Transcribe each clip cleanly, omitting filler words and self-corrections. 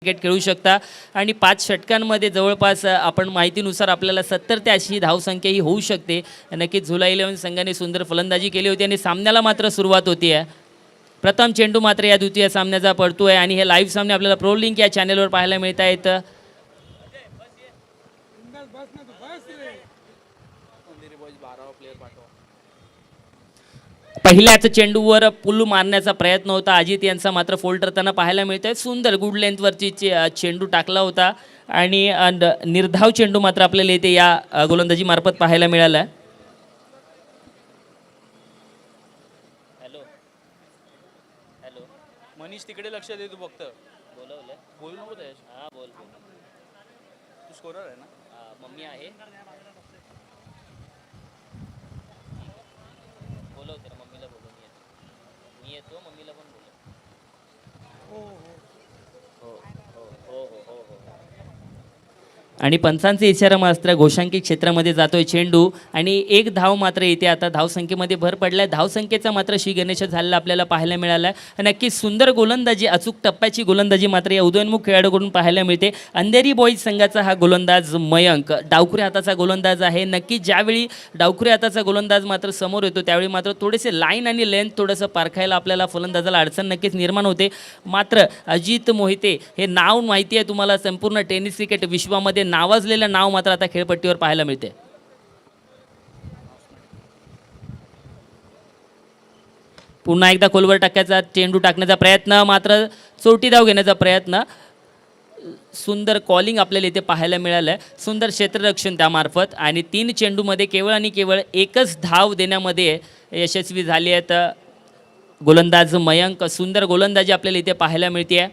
Cricket खेळू शकता आणि 5 षटकांमध्ये जवळपास आपण माहितीनुसार आपल्याला 70 ते 80 धावसंख्या ही होऊ शकते. नक्कीच झुला 11 संघाने सुंदर फलंदाजी केली होती आणि सामन्याला मात्र सुरुवात होती आहे. प्रथम चेंडू मात्र या द्वितीय सामन्याचा पडतोय आणि हे लाईव्ह सामने आपल्याला प्रो लिंक या चॅनलवर पाहायला मिळत आहेत. पहिल्याच चेंडूवर पुल मारण्याचा प्रयत्न होता अजित यांचा, मात्र फोल्ड करताना पाहायला मिळतंय. सुंदर गुड लेंथवरची चेंडू टाकला होता आणि निर्धाव चेंडू मात्र आपल्याला इथे या गोलंदाजी मार्फत पाहायला मिळाला. हॅलो हॅलो मनीष तिकडे लक्ष दे, तू फक्त बोलवलंय बोलू नको त्याश. हां बोल बोल. तू स्कोरर आहे ना? मम्मी आहे, बोलवते ना मम्मीला, बोलव. मी येतो मम्मीला पण बोलव. हो हो हो हो हो हो हो. आणि पंचांचे इशारा मात्र घोषांकी क्षेत्रामध्ये जातोय चेंडू आणि एक धाव मात्र येते. आता धावसंख्येमध्ये भर पडलाय. धावसंख्येचा मात्र श्री गणेश झालेला आपल्याला पाहायला मिळाला. नक्कीच सुंदर गोलंदाजी, अचूक टप्प्याची गोलंदाजी मात्र या उदयोन्मुख खेळाडूकडून पाहायला मिळते. अंधेरी बॉईज संघाचा हा गोलंदाज मयंक डावखुऱ्या हाताचा गोलंदाज आहे. नक्कीच ज्यावेळी डावखुऱ्या हाताचा गोलंदाज मात्र समोर येतो त्यावेळी मात्र थोडेसे लाईन आणि लेंथ थोडंसं पारखायला आपल्याला फलंदाजाला अडचण नक्कीच निर्माण होते. मात्र अजित मोहिते हे नाव माहिती आहे तुम्हाला, संपूर्ण टेनिस क्रिकेट विश्वामध्ये नावाजलेलं नाव मात्र आता खेळपट्टीवर पाहायला मिळते. पुन्हा एकदा खोलवर टाकायचा चेंडू टाकण्याचा प्रयत्न, मात्र चोटी धाव घेण्याचा प्रयत्न. सुंदर कॉलिंग आपल्याला इथे पाहायला मिळालं आहे. सुंदर क्षेत्ररक्षण त्यामार्फत आणि 3 चेंडूमध्ये केवळ आणि केवळ एकच धाव देण्यामध्ये यशस्वी झाले आहेत गोलंदाज मयंक. सुंदर गोलंदाजी आपल्याला इथे पाहायला मिळते.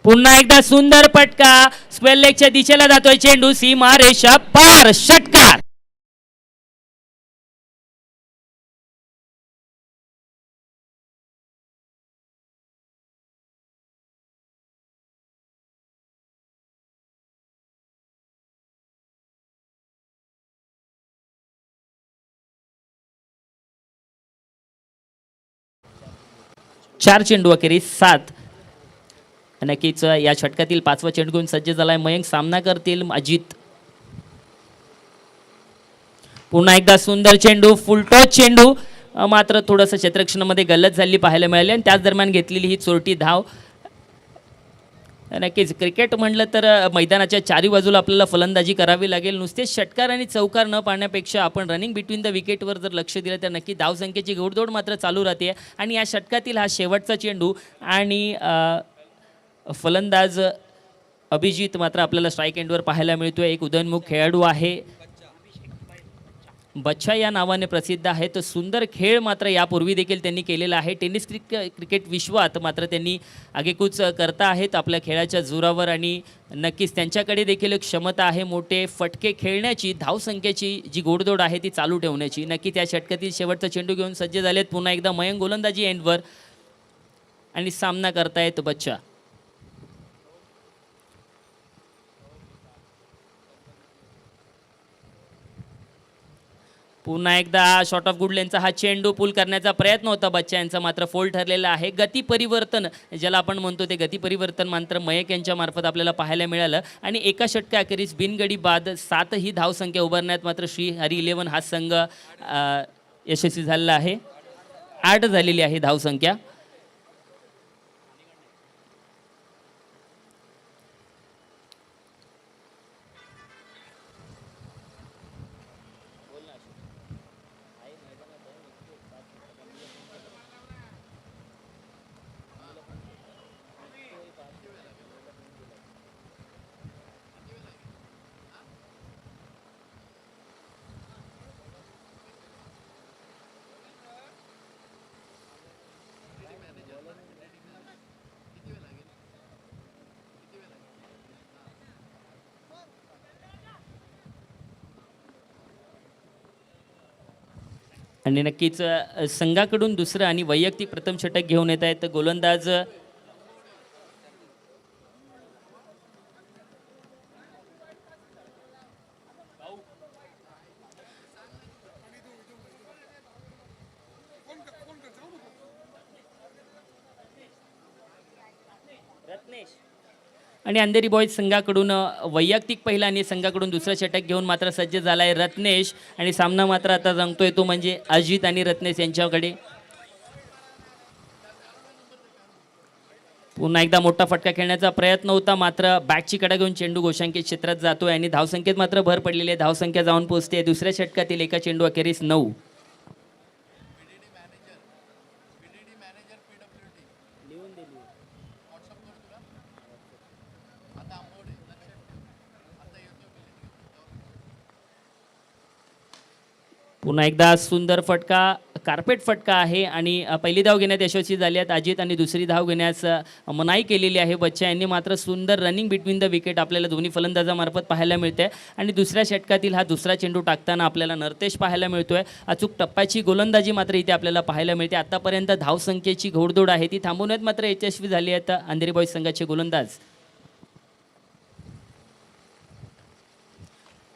पुन्हा एकदा सुंदर फटका, स्क्वेअर लेगच्या दिशेला जातोय चेंडू, सीमा रेषा पार, षटकार. चार चेंडू अखेरीस 7. नक्कीच या षटकातील 5वा चेंडू घेऊन सज्ज झालाय मयंक. सामना करतील अजित. पुन्हा एकदा सुंदर चेंडू, फुलटॉस चेंडू, मात्र थोडंसं क्षेत्ररक्षणामध्ये गल्लत झाली पाहायला मिळाली आणि त्याच दरम्यान घेतलेली ही चोरटी धाव. नक्कीच क्रिकेट म्हटलं तर मैदानाच्या चारी बाजूला आपल्याला फलंदाजी करावी लागेल. नुसतेच षटकार आणि चौकार न पाहण्यापेक्षा आपण रनिंग बिटवीन द विकेटवर जर लक्ष दिलं तर नक्की धावसंख्येची घोडदौड मात्र चालू राहते. आणि या षटकातील हा शेवटचा चेंडू आणि फलंदाज अभिजित मात्र आपल्याला स्ट्राईक एंडवर पाहायला मिळतोय. एक उदयोन्मुख खेळाडू आहे, बच्चा या नावाने प्रसिद्ध आहे. तर सुंदर खेळ मात्र यापूर्वी देखील त्यांनी केलेला आहे. टेनिस क्रिकेट विश्वात मात्र त्यांनी आगेकूच करता आहेत आपल्या खेळाच्या जोरावर आणि नक्कीच त्यांच्याकडे देखील एक क्षमता आहे मोठे फटके खेळण्याची. धावसंख्येची जी घोडदौड आहे ती चालू ठेवण्याची. नक्की त्या षटकातील शेवटचा चेंडू घेऊन सज्ज झालेत पुन्हा एकदा मयंक. गोलंदाजी एंडवर आणि सामना करतायत बच्चा. पुन्हा एकदा शॉर्ट ऑफ गुड लेनचा हा चेंडू पुल करण्याचा प्रयत्न होता बच्चा यांचा, मात्र फोल्ड ठरलेला आहे. गती परिवर्तन ज्याला आपण म्हणतो ते गती परिवर्तन मात्र मयंक यांच्या मार्फत आपल्याला पाहायला मिळालं. आणि एका षटकाअखेरीस बिनगडी बाद 7 ही धावसंख्या उभारण्यात मात्र श्री हरी 11 हा संघ यशस्वी झालेला आहे. 8 झालेली आहे धावसंख्या. आणि नक्कीच संघाकडून दुसरं आणि वैयक्तिक प्रथम षटक घेऊन येत आहेत गोलंदाज आणि अंधेरी बॉईज संघाकडून वैयक्तिक पहिला आणि संघाकडून दुसरा षटक घेऊन मात्र सज्ज झाला आहे रत्नेश. आणि सामना मात्र आता रंगतोय तो म्हणजे अजित आणि रत्नेश यांच्याकडे. पुन्हा एकदा मोठा फटका खेळण्याचा प्रयत्न होता, मात्र बॅटची कडा घेऊन चेंडू गोशांकित क्षेत्रात जातोय आणि धावसंख्येत मात्र भर पडलेली आहे. धावसंख्या जाऊन पोहोचते दुसऱ्या षटकातील एका चेंडू अखेरीस 9. पुन्हा एकदा सुंदर फटका, कार्पेट फटका आहे आणि पहिली धाव घेण्यात यशस्वी झाली आहेत अजित आणि दुसरी धाव घेण्यास मनाई केलेली आहे बच्चा यांनी. मात्र सुंदर रनिंग बिटवीन द विकेट आपल्याला दोन्ही फलंदाजामार्फत पाहायला मिळते. आणि दुसऱ्या षटकातील हा दुसरा चेंडू टाकताना आपल्याला नरतेश पाहायला मिळतोय. अचूक टप्प्याची गोलंदाजी मात्र इथे आपल्याला पाहायला मिळते. आतापर्यंत धावसंख्येची घोडदौड आहे ती थांबवण्यात मात्र यशस्वी झाली आहेत अंधेरी बॉईज संघाचे गोलंदाज.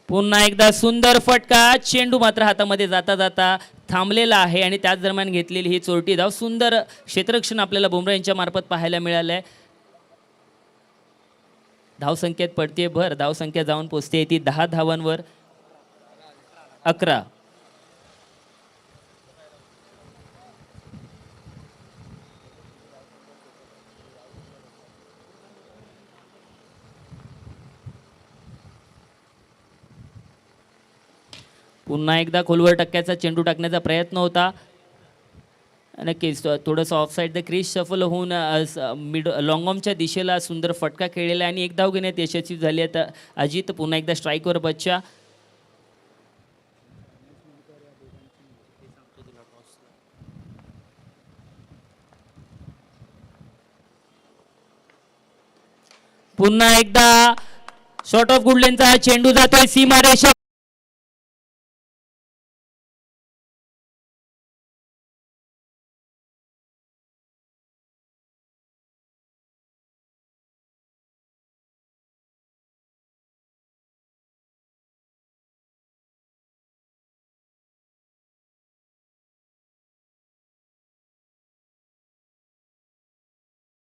पुन्हा एकदा सुंदर फटका, चेंडू मात्र हातामध्ये जाता जाता थांबलेला आहे आणि त्याच दरम्यान घेतलेली ही चोरटी धाव. सुंदर क्षेत्ररक्षण आपल्याला बुमरा यांच्या मार्फत पाहायला मिळालं आहे. धावसंख्येत पडते भर, धावसंख्या जाऊन पोचते ती 10 धावांवर 11. पुन्हा एकदा खोलवर टक्क्याचा चेंडू टाकण्याचा प्रयत्न होता. नक्कीच थोडंसं ऑफसाईड द क्रीज शफल होऊन मिड लॉंगॉमच्या दिशेला सुंदर फटका खेळलेला आणि एक धाव घेण्यात यशस्वी झाली आहे अजित. पुन्हा एकदा स्ट्राईकवर बच्चा. पुन्हा एकदा शॉर्ट ऑफ गुडलेनचा हा चेंडू जातोय सीमारेषा.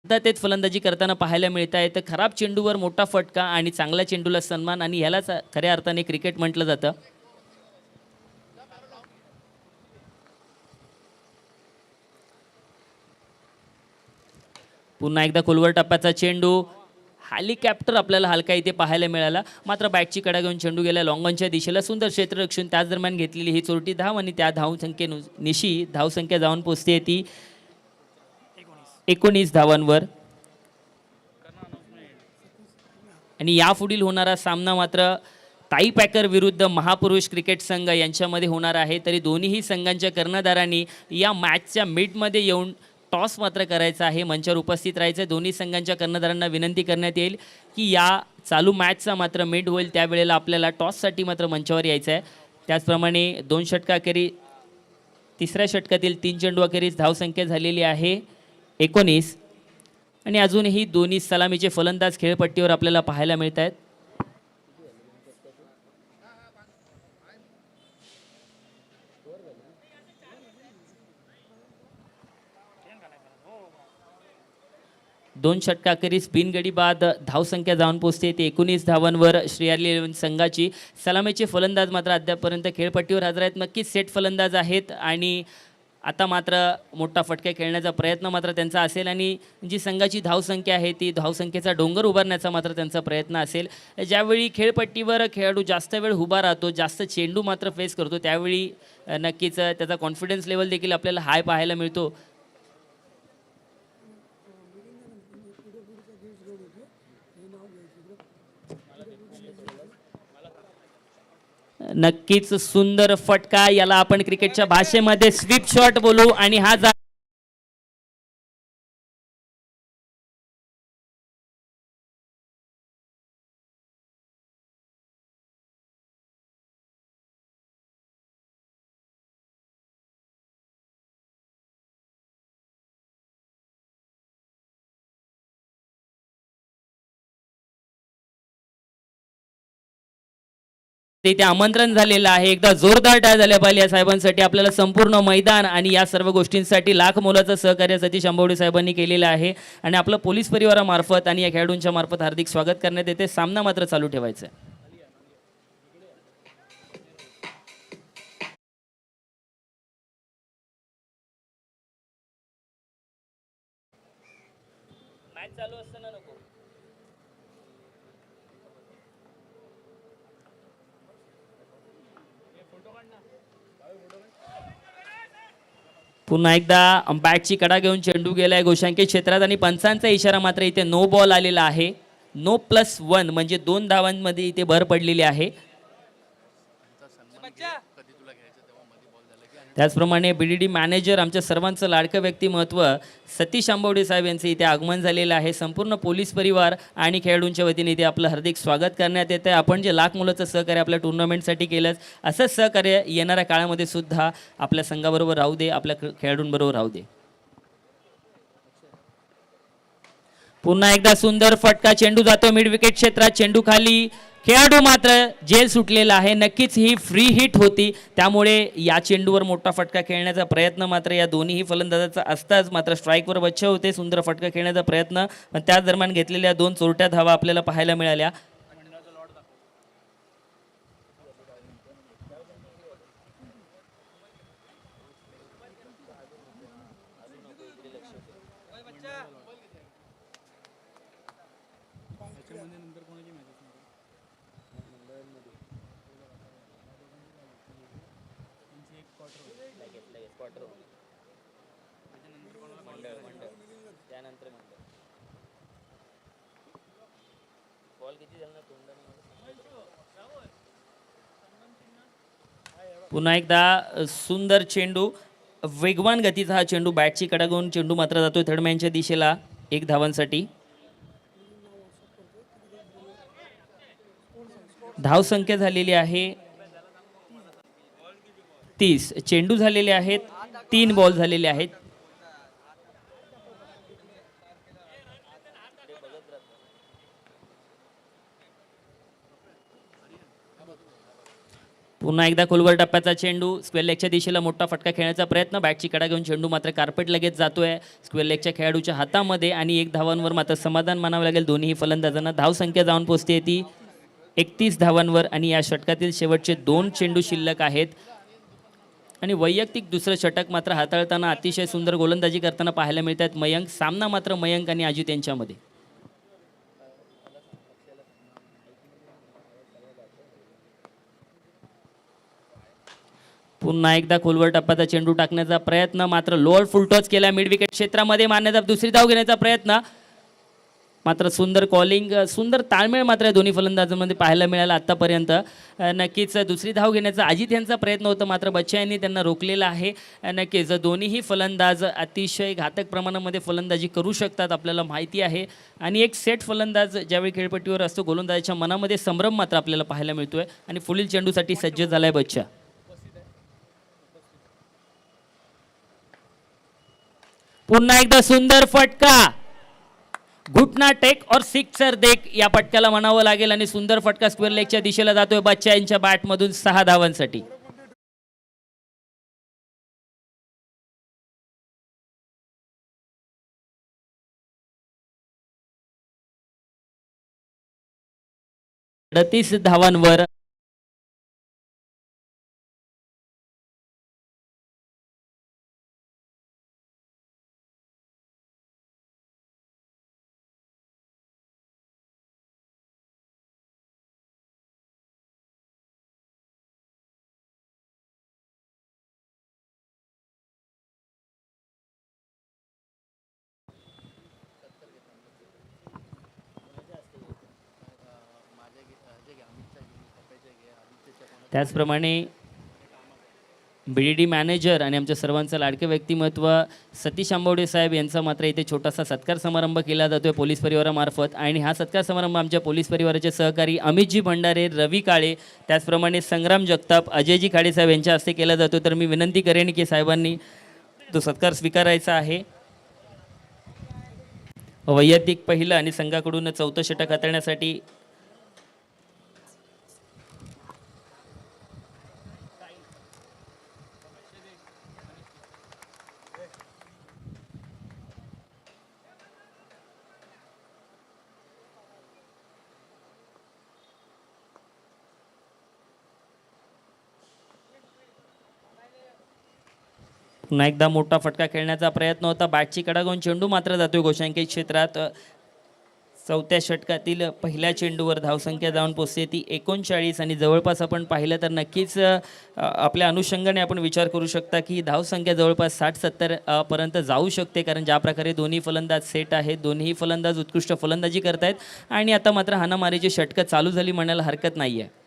तेच फलंदाजी करताना पाहायला मिळत आहे. तर खराब चेंडूवर मोठा फटका आणि चांगल्या चेंडूला सन्मान आणि ह्यालाच खऱ्या अर्थाने क्रिकेट म्हटलं जातं. पुन्हा एकदा खोलवर टप्प्याचा चेंडू, हेलिकॉप्टर आपल्याला हलका इथे पाहायला मिळाला. मात्र बॅटची कडा घेऊन चेंडू गेला लॉंगॉनच्या दिशेला. सुंदर क्षेत्ररक्षण त्याच दरम्यान घेतलेली ही चोरटी धाव आणि त्या धावसंख्येनिशी धावसंख्या जाऊन पोचते ती 19 धावांवर. आणि यापुढील होणारा सामना मात्र ताई पॅकर विरुद्ध महापुरुष क्रिकेट संघ यांच्यामध्ये होणार आहे. तरी दोन्हीही संघांच्या कर्णधारांनी या मॅचच्या मिडमध्ये येऊन टॉस मात्र करायचा आहे, मंचावर उपस्थित राहायचं. दोन्ही संघांच्या कर्णधारांना विनंती करण्यात येईल की या चालू मॅचचा मात्र मिड होईल त्यावेळेला आपल्याला टॉससाठी मात्र मंचावर यायचं आहे. त्याचप्रमाणे 2 षटकाखेरी तिसऱ्या षटकातील 3 चेंडू अखेरीस धावसंख्या झालेली आहे 19. आणि अजूनही दोन्ही सलामीचे फलंदाज खेळपट्टीवर आपल्याला पाहायला मिळत आहेत. दोन षटकाखेरीस बिनगडी बाद धावसंख्या जाऊन पोचते ते 19 धावांवर श्रीहरी 11 संघाची. सलामीचे फलंदाज मात्र अद्यापर्यंत खेळपट्टीवर हजर आहेत. नक्कीच सेट फलंदाज आहेत आणि आता मात्र मोठा फटका खेळण्याचा प्रयत्न मात्र त्यांचा असेल आणि जी संघाची धावसंख्या आहे ती धावसंख्येचा डोंगर उभारण्याचा मात्र त्यांचा प्रयत्न असेल. ज्यावेळी खेळपट्टीवर खेळाडू जास्त वेळ उभा राहतो, जास्त चेंडू मात्र फेस करतो, त्यावेळी नक्कीच त्याचा कॉन्फिडन्स लेवल देखील आपल्याला हाय पाहायला मिळतो. नक्कीच सुंदर फटका, याला आपण क्रिकेटच्या भाषेमध्ये स्वीप शॉट बोलू आणि हा ते इथे आमंत्रण झालेलं आहे. एकदा जोरदार टाळ्या झाल्या पाहिजे या साहेबांसाठी. आपल्याला संपूर्ण मैदान आणि या सर्व गोष्टींसाठी लाख मोलाचं सहकार्य सतीश आंबवडे साहेबांनी केलेलं आहे आणि आपलं पोलीस परिवारामार्फत आणि या खेळाडूंच्या मार्फत हार्दिक स्वागत करण्यात येते. सामना मात्र चालू ठेवायचा आहे. मॅच चालू असताना नको. पुन्हा एकदा बॅटची कडा घेऊन चेंडू गेलाय गोशांकित क्षेत्रात आणि पंचांचा इशारा मात्र इथे नो बॉल आलेला आहे. नो +1 म्हणजे 2 धावांमध्ये इथे भर पडलेली आहे. त्याचप्रमाणे BDD मॅनेजर आमच्या सर्वांचं लाडकं व्यक्तिमत्व सतीश आंबवडे साहेब यांचं इथे आगमन झालेलं आहे. संपूर्ण पोलीस परिवार आणि खेळाडूंच्या वतीने इथे आपलं हार्दिक स्वागत करण्यात येतं आहे. आपण जे लाख मुलाचं सहकार्य आपल्या टुर्नामेंटसाठी केलं असंच सहकार्य येणाऱ्या काळामध्ये सुद्धा आपल्या संघाबरोबर राहू दे, आपल्या खेळाडूंबरोबर राहू दे. पुन्हा एकदा सुंदर फटका, चेंडू जातो मिड विकेट क्षेत्रात, चेंडू खाली, खेळाडू मात्र जेल सुटलेला आहे. नक्कीच ही फ्री हिट होती, त्यामुळे या चेंडूवर मोठा फटका खेळण्याचा प्रयत्न मात्र या दोन्ही फलंदाजाचा असताच, मात्र स्ट्राईकवर बच्चे होते. सुंदर फटका खेळण्याचा प्रयत्न, पण त्याच दरम्यान घेतलेल्या 2 चोरट्या धावा आपल्याला पाहायला मिळाल्या. पुन्हा एकदा सुंदर चेंडू, वेगवान गतीचा हा चेंडू, बॅटची कडा घेऊन चेंडू मात्र जातोय थर्डमॅनच्या दिशेला 1 धावांसाठी. धावसंख्या झालेली आहे 30. चेंडू झालेले आहेत 3 बॉल झालेले आहेत. पुन्हा एकदा खोलवर टप्प्याचा चेंडू, स्क्वेअर लेगच्या दिशेला मोठा फटका खेळण्याचा प्रयत्न, बॅटची कडा घेऊन चेंडू मात्र कार्पेट लगेच जातोय स्क्वेअर लेगच्या खेळाडूच्या हातामध्ये आणि 1 धावांवर मात्र समाधान मानावं लागेल दोन्ही फलंदाजांना. धावसंख्या जाऊन पोहोचते ती 31 धावांवर आणि या षटकातील शेवटचे 2 चेंडू शिल्लक आहेत. आणि वैयक्तिक दुसरं षटक मात्र हाताळताना अतिशय सुंदर गोलंदाजी करताना पाहायला मिळतात मयंक. सामना मात्र मयंक आणि अजित यांच्यामध्ये. पुन्हा एकदा खोलवर टप्प्याचा चेंडू टाकण्याचा प्रयत्न, मात्र लोअर फुल टॉस केला मिड विकेट क्षेत्रामध्ये, मारण्याचा दुसरी धाव घेण्याचा प्रयत्न, मात्र सुंदर कॉलिंग, सुंदर ताळमेळ मात्र या दोन्ही फलंदाजांमध्ये पाहायला मिळाला आत्तापर्यंत. नक्कीच दुसरी धाव घेण्याचा अजित यांचा प्रयत्न होता, मात्र बच्चा यांनी त्यांना रोखलेला आहे. नक्कीच दोन्हीही फलंदाज अतिशय घातक प्रमाणामध्ये फलंदाजी करू शकतात, आपल्याला माहिती आहे. आणि एक सेट फलंदाज ज्यावेळी खेळपट्टीवर असतो, गोलंदाजाच्या मनामध्ये संभ्रम मात्र आपल्याला पाहायला मिळतोय. आणि पुढील चेंडूसाठी सज्ज झालाय बच्चा. पुन्हा एकदा सुंदर फटका, घुटना टेक और सिक्सर देख या फटक्याला म्हणावं लागेल. आणि सुंदर फटका स्क्वेअर लेगच्या दिशेला जातोय बच्चा यांच्या बॅटमधून 6 धावांसाठी. .38 धावांवर त्याचप्रमाणे BDD मॅनेजर आणि आमच्या सर्वांचं लाडके व्यक्तिमत्व सतीश आंबवडे साहेब यांचा मात्र इथे छोटासा सत्कार समारंभ केला जातोय पोलीस परिवारामार्फत. आणि हा सत्कार समारंभ आमच्या पोलीस परिवाराचे सहकारी अमितजी भंडारे, रवी काळे, त्याचप्रमाणे संग्राम जगताप, अजयजी खाडे साहेब यांच्या हस्ते केला जातो. तर मी विनंती करेन की साहेबांनी तो सत्कार स्वीकारायचा आहे. वैयक्तिक पहिलं आणि संघाकडून 4थं षटक हाताळण्यासाठी पुन्हा एकदा मोठा फटका खेळण्याचा प्रयत्न होता. बॅटची कडा घेऊन चेंडू मात्र जातोय गोशांकित क्षेत्रात. चौथ्या षटकातील पहिल्या चेंडूवर धावसंख्या जाऊन पोचते ती 39 आणि जवळपास आपण पाहिलं तर नक्कीच आपल्या अनुषंगाने आपण विचार करू शकता की धावसंख्या जवळपास 60-70 पर्यंत जाऊ शकते, कारण ज्या प्रकारे दोन्ही फलंदाज सेट आहेत, दोन्ही फलंदाज उत्कृष्ट फलंदाजी करतायत आणि आता मात्र हाणामारीची षटकं चालू झाली म्हणायला हरकत नाही आहे.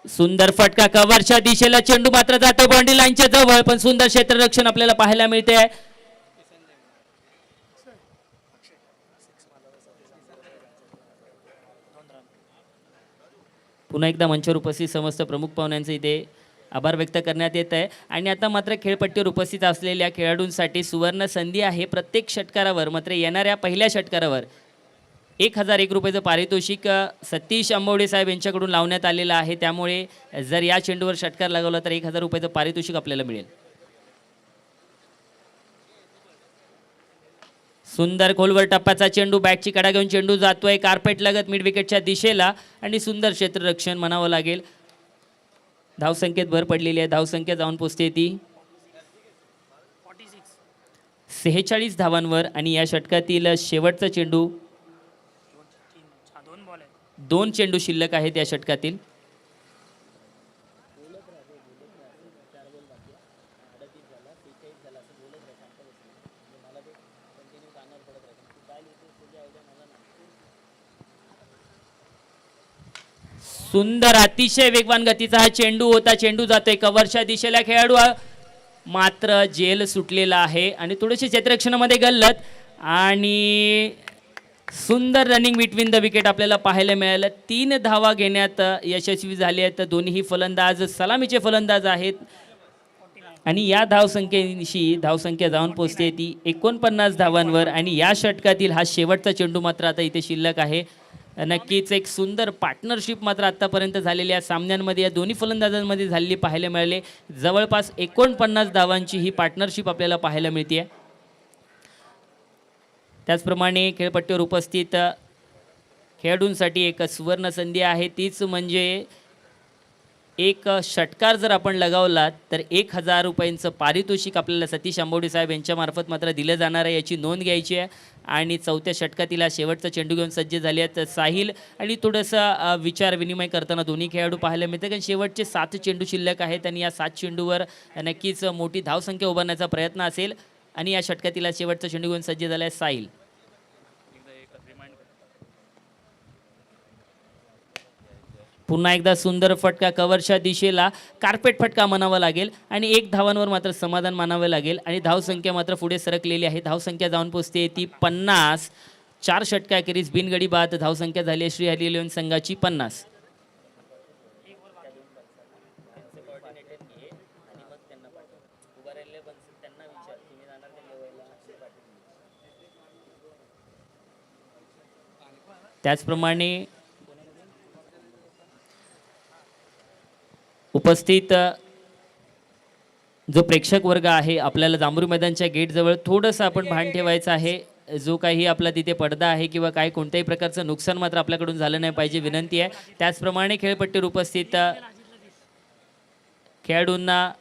सुंदर फटका कव्हरच्या दिशेला, चेंडू मात्र जातो बाउंड्री लाईनच्या जवळ, पण सुंदर क्षेत्ररक्षण आपल्याला पाहायला मिळते. पुन्हा एकदा मंचावर उपस्थित समस्त प्रमुख पाहुण्यांचे इथे आभार व्यक्त करण्यात येत आहे. आणि आता मात्र खेळपट्टीवर उपस्थित असलेल्या खेळाडूंसाठी सुवर्ण संधी आहे. प्रत्येक षटकारावर मात्र येणाऱ्या पहिल्या षटकारावर 1001 रुपयाचं पारितोषिक सतीश आंबवडे साहेब यांच्याकडून लावण्यात आलेलं आहे. त्यामुळे जर या चेंडूवर षटकार लागवला तर 1000 रुपयाचं पारितोषिक आपल्याला मिळेल. सुंदर खोलवर टप्प्याचा चेंडू, बॅटची कडा घेऊन चेंडू जातोय कार्पेट लगत मिड विकेटच्या दिशेला आणि सुंदर क्षेत्ररक्षण म्हणावं लागेल. धावसंख्येत भर पडलेली आहे. धावसंख्या जाऊन पोचते ती 46 धावांवर आणि या षटकातील शेवटचा चेंडू, 2 चेंडू शिल्लक आहेत या षटकातील. सुंदर अतिशय वेगवान गतीचा हा चेंडू होता. चेंडू जातोय कव्हरच्या दिशेला, खेळाडू मात्र जेल सुटलेला आहे आणि थोडेसे क्षेत्ररक्षणामध्ये गल्लत आणि सुंदर रनिंग बिटवीन द विकेट आपल्याला पाहायला मिळालं. 3 धावा घेण्यात यशस्वी झाले आहेत. दोन्ही फलंदाज सलामीचे फलंदाज आहेत आणि या धावसंख्येशी धावसंख्या जाऊन पोचते ती 49 धावांवर आणि या षटकातील हा शेवटचा चेंडू मात्र आता इथे शिल्लक आहे. नक्कीच एक सुंदर पार्टनरशिप मात्र आतापर्यंत झालेल्या सामन्यांमध्ये या दोन्ही फलंदाजांमध्ये झालेली पाहायला मिळाली. जवळपास 49 धावांची ही पार्टनरशिप आपल्याला पाहायला मिळते. त्याचप्रमाणे खेळपट्टीवर उपस्थित खेळाडूंसाठी एक सुवर्ण संधी आहे. तीच म्हणजे एक षटकार जर आपण लगावला तर 1000 रुपयांचं पारितोषिक आपल्याला सतीश आंबवडे साहेब यांच्यामार्फत मात्र दिलं जाणार आहे, याची नोंद घ्यायची आहे. आणि चौथ्या षटकातील शेवटचा चेंडू घेऊन सज्ज झाले आहेत साहिल. आणि थोडंसं विचार विनिमय करताना दोन्ही खेळाडू पाहायला मिळते, कारण शेवटचे 7 चेंडू शिल्लक आहेत आणि या 7 चेंडूवर नक्कीच मोठी धावसंख्या उभारण्याचा प्रयत्न असेल. आणि या षटकातील शेवटचा चेंडू घेऊन सज्ज झाला आहे साहिल. पुन्हा एकदा सुंदर फटका कव्हरच्या दिशेला, कार्पेट फटका म्हणावा लागेल आणि 1 धावांवर मात्र समाधान मानावं लागेल. आणि धावसंख्या मात्र पुढे सरकलेली आहे. धावसंख्या जाऊन पोचते ती 50. 4 षटकाखेरीज बिनगडी बाद धावसंख्या झाली आहे श्री हरी इलेव्हन संघाची 50. त्याचप्रमाणे उपस्थित जो प्रेक्षक वर्ग आहे, आपल्याला जांभरू मैदानच्या गेटजवळ थोडंसं आपण भान ठेवायचं आहे. जो काही आपला तिथे पडदा आहे किंवा काही कोणत्याही प्रकारचं नुकसान मात्र आपल्याकडून झालं नाही पाहिजे, विनंती आहे. त्याचप्रमाणे खेळपट्टीवर उपस्थित खेळाडूंना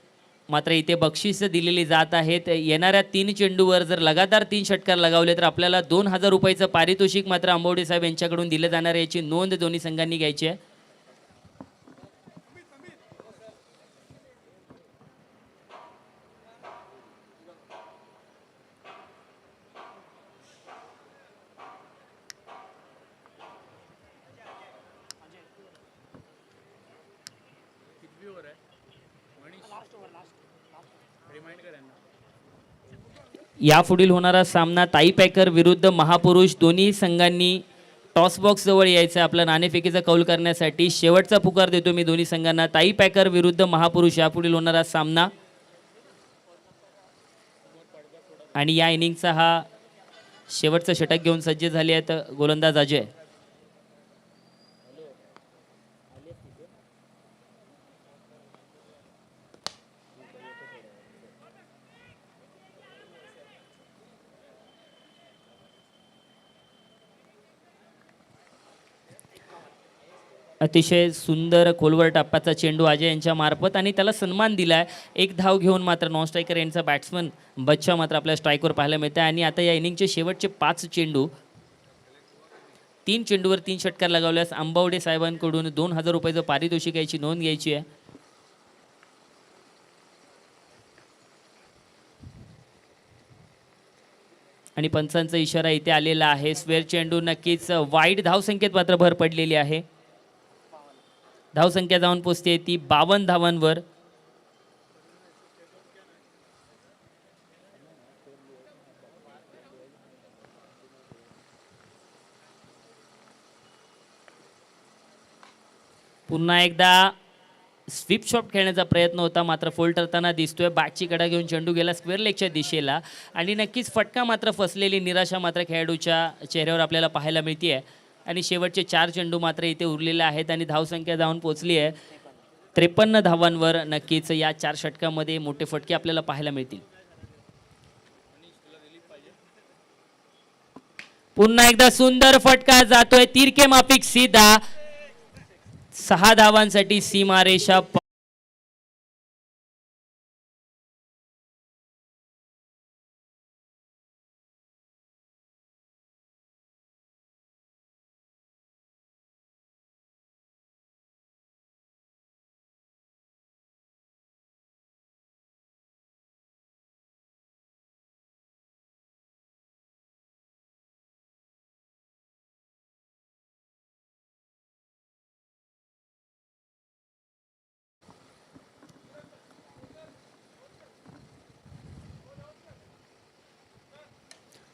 मात्र इथे बक्षीस दिलेली जात आहेत. येणाऱ्या 3 चेंडूवर जर लगातार 3 षटकार लगावले तर आपल्याला 2000 रुपयाचं पारितोषिक मात्र आंबवडे साहेब यांच्याकडून दिलं जाणार आहे, याची नोंद दोन्ही संघांनी घ्यायची आहे. यापुढील होणारा सामना ताई पॅकर विरुद्ध महापुरुष. दोन्ही संघांनी टॉस बॉक्स जवळ यायचं आपला नाणेफेकीचा कौल करण्यासाठी. शेवटचा पुकार देतो मी दोन्ही संघांना. ताई पॅकर विरुद्ध महापुरुष यापुढील होणारा सामना. आणि या इनिंगचा हा शेवटचा षटक घेऊन सज्ज झाले आहेत गोलंदाज अजय. अतिशय सुंदर खोलवर टप्प्याचा चेंडू अजय यांच्या मार्फत आणि त्याला सन्मान दिलाय. एक धाव घेऊन मात्र नॉन स्ट्रायकर यांचा बॅट्समन बच्चा मात्र आपल्या स्ट्राईकवर पाहायला मिळतं. आणि आता या इनिंगचे शेवटचे 5 चेंडू, 3 चेंडूवर 3 षटकार लगावल्यास आंबावडे साहेबांकडून 2000 रुपयाचं पारितोषिक याची नोंद घ्यायची आहे. आणि पंचांचा इशारा इथे आलेला आहे. स्क्वेअर चेंडू नक्कीच वाईट. धावसंख्येत मात्र भर पडलेली आहे. धावसंख्या जाऊन पोचते ती 52 धावांवर. पुन्हा एकदा स्वीप शॉट खेळण्याचा प्रयत्न होता मात्र फोल्ड ठरताना दिसतोय. बॅटची कडा घेऊन चेंडू गेला स्क्वेअर लेगच्या दिशेला आणि नक्कीच फटका मात्र फसलेली निराशा मात्र खेळाडूच्या चेहऱ्यावर आपल्याला पाहायला मिळते. आणि शेवटचे 4 चेंडू मात्र इथे उरलेले आहेत आणि धावसंख्या जाऊन पोचली आहे 53 धावांवर. नक्कीच या 4 षटकामध्ये मोठे फटके आपल्याला पाहायला मिळतील. पुन्हा एकदा सुंदर फटका जातोय तिरके माफिक सीधा. 6 धावांसाठी सीमारेषा.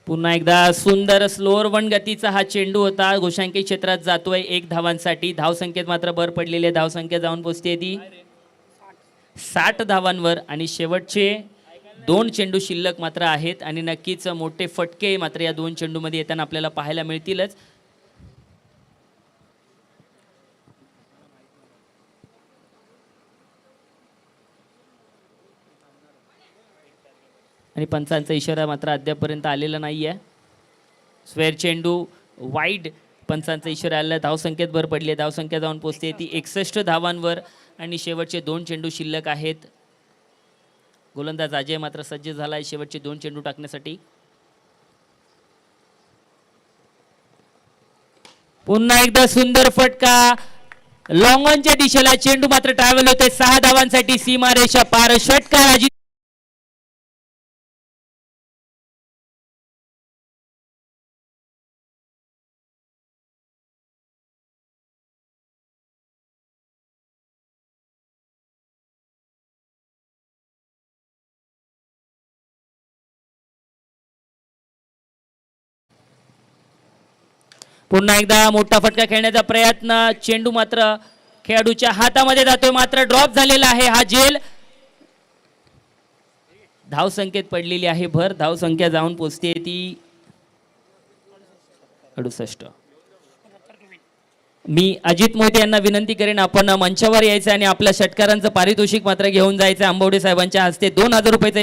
पुन्हा एकदा सुंदर स्लोअर वन गतीचा हा चेंडू होता. घोषांकी क्षेत्रात जातोय 1 धावांसाठी. धावसंख्येत मात्र भर पडलेली आहे. धावसंख्या जाऊन पोचते ती 60 धावांवर. आणि शेवटचे 2 चेंडू शिल्लक मात्र आहेत आणि नक्कीच मोठे फटके मात्र या 2 चेंडूमध्ये येताना आपल्याला पाहायला मिळतीलच. आणि पंचांचा इशारा मात्र अद्यापर्यंत आलेला नाही आहे. स्क्वेअर चेंडू वाईड. पंचांचा इशारा आला. धावसंख्येत भर पडली आहे. धावसंख्या जाऊन पोचते ती 61 धावांवर आणि शेवटचे 2 चेंडू शिल्लक आहेत. गोलंदाज अजय मात्र सज्ज झाला आहे शेवटचे 2 चेंडू टाकण्यासाठी. पुन्हा एकदा सुंदर फटका लॉंग ऑनच्या दिशेला. चेंडू मात्र ट्रॅव्हल होते 6 धावांसाठी सीमारेषा पार. षटकार अजित. पुन्हा एकदा मोठा फटका खेळण्याचा प्रयत्न. चेंडू मात्र खेळाडूच्या हातामध्ये जातोय मात्र ड्रॉप झालेला आहे हा झेल. धावसंख्येत पडलेली आहे भर. धावसंख्या जाऊन पोचते ती 68. मी अजित मोहिते यांना विनंती करेन आपण मंचावर यायचं आणि आपल्या षटकारांचं पारितोषिक मात्र घेऊन जायचं. आंबवडे साहेबांच्या हस्ते 2000 रुपयाचे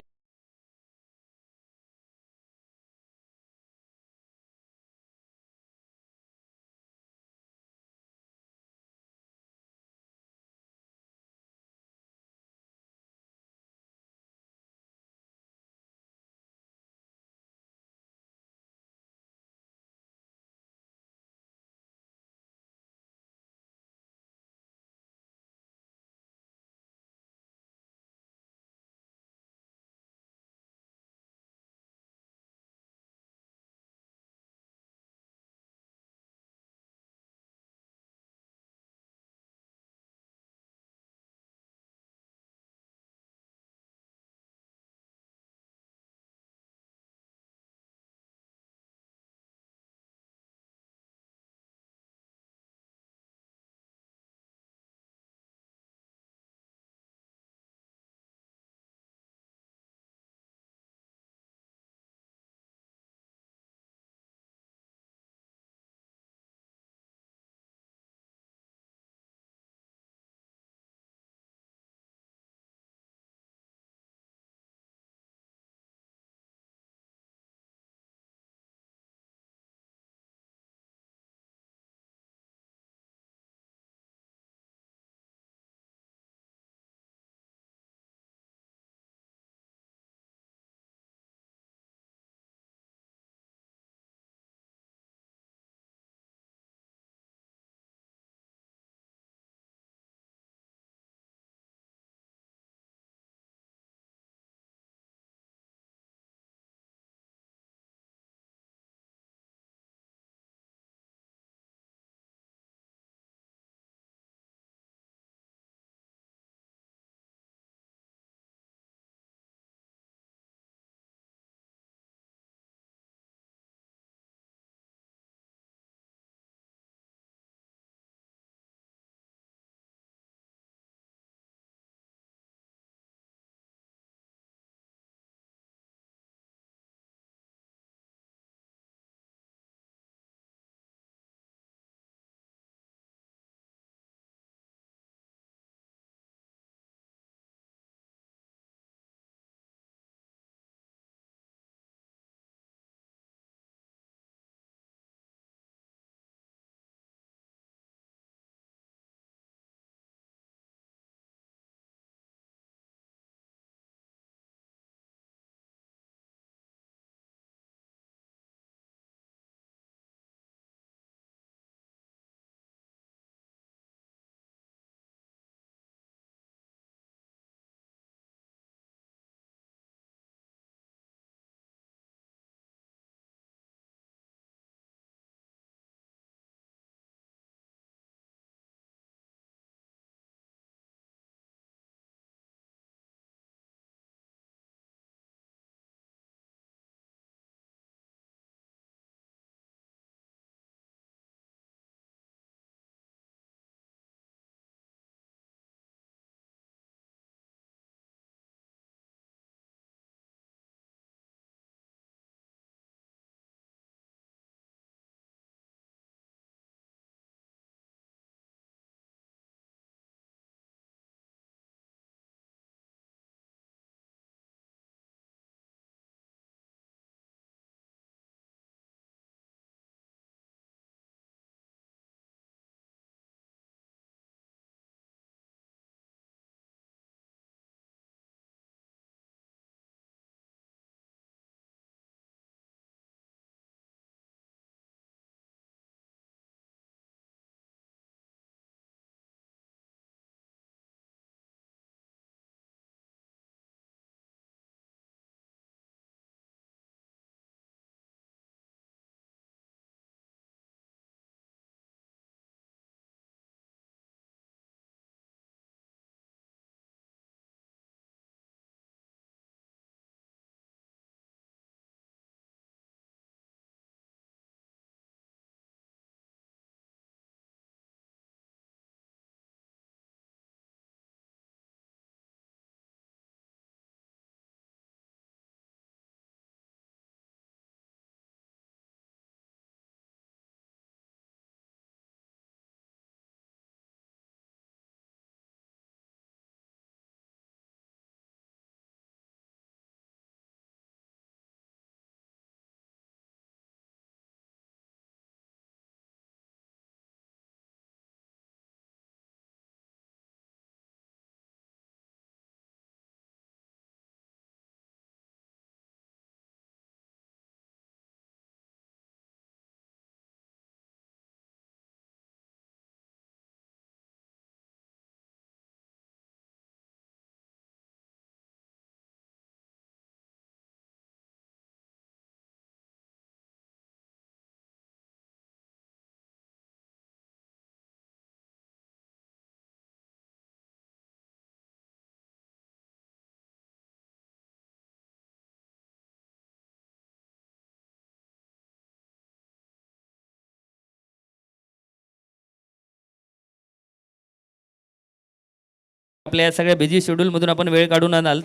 आपल्या सगळ्या बिझी शेड्यूलमधून आपण वेळ काढून आणाल.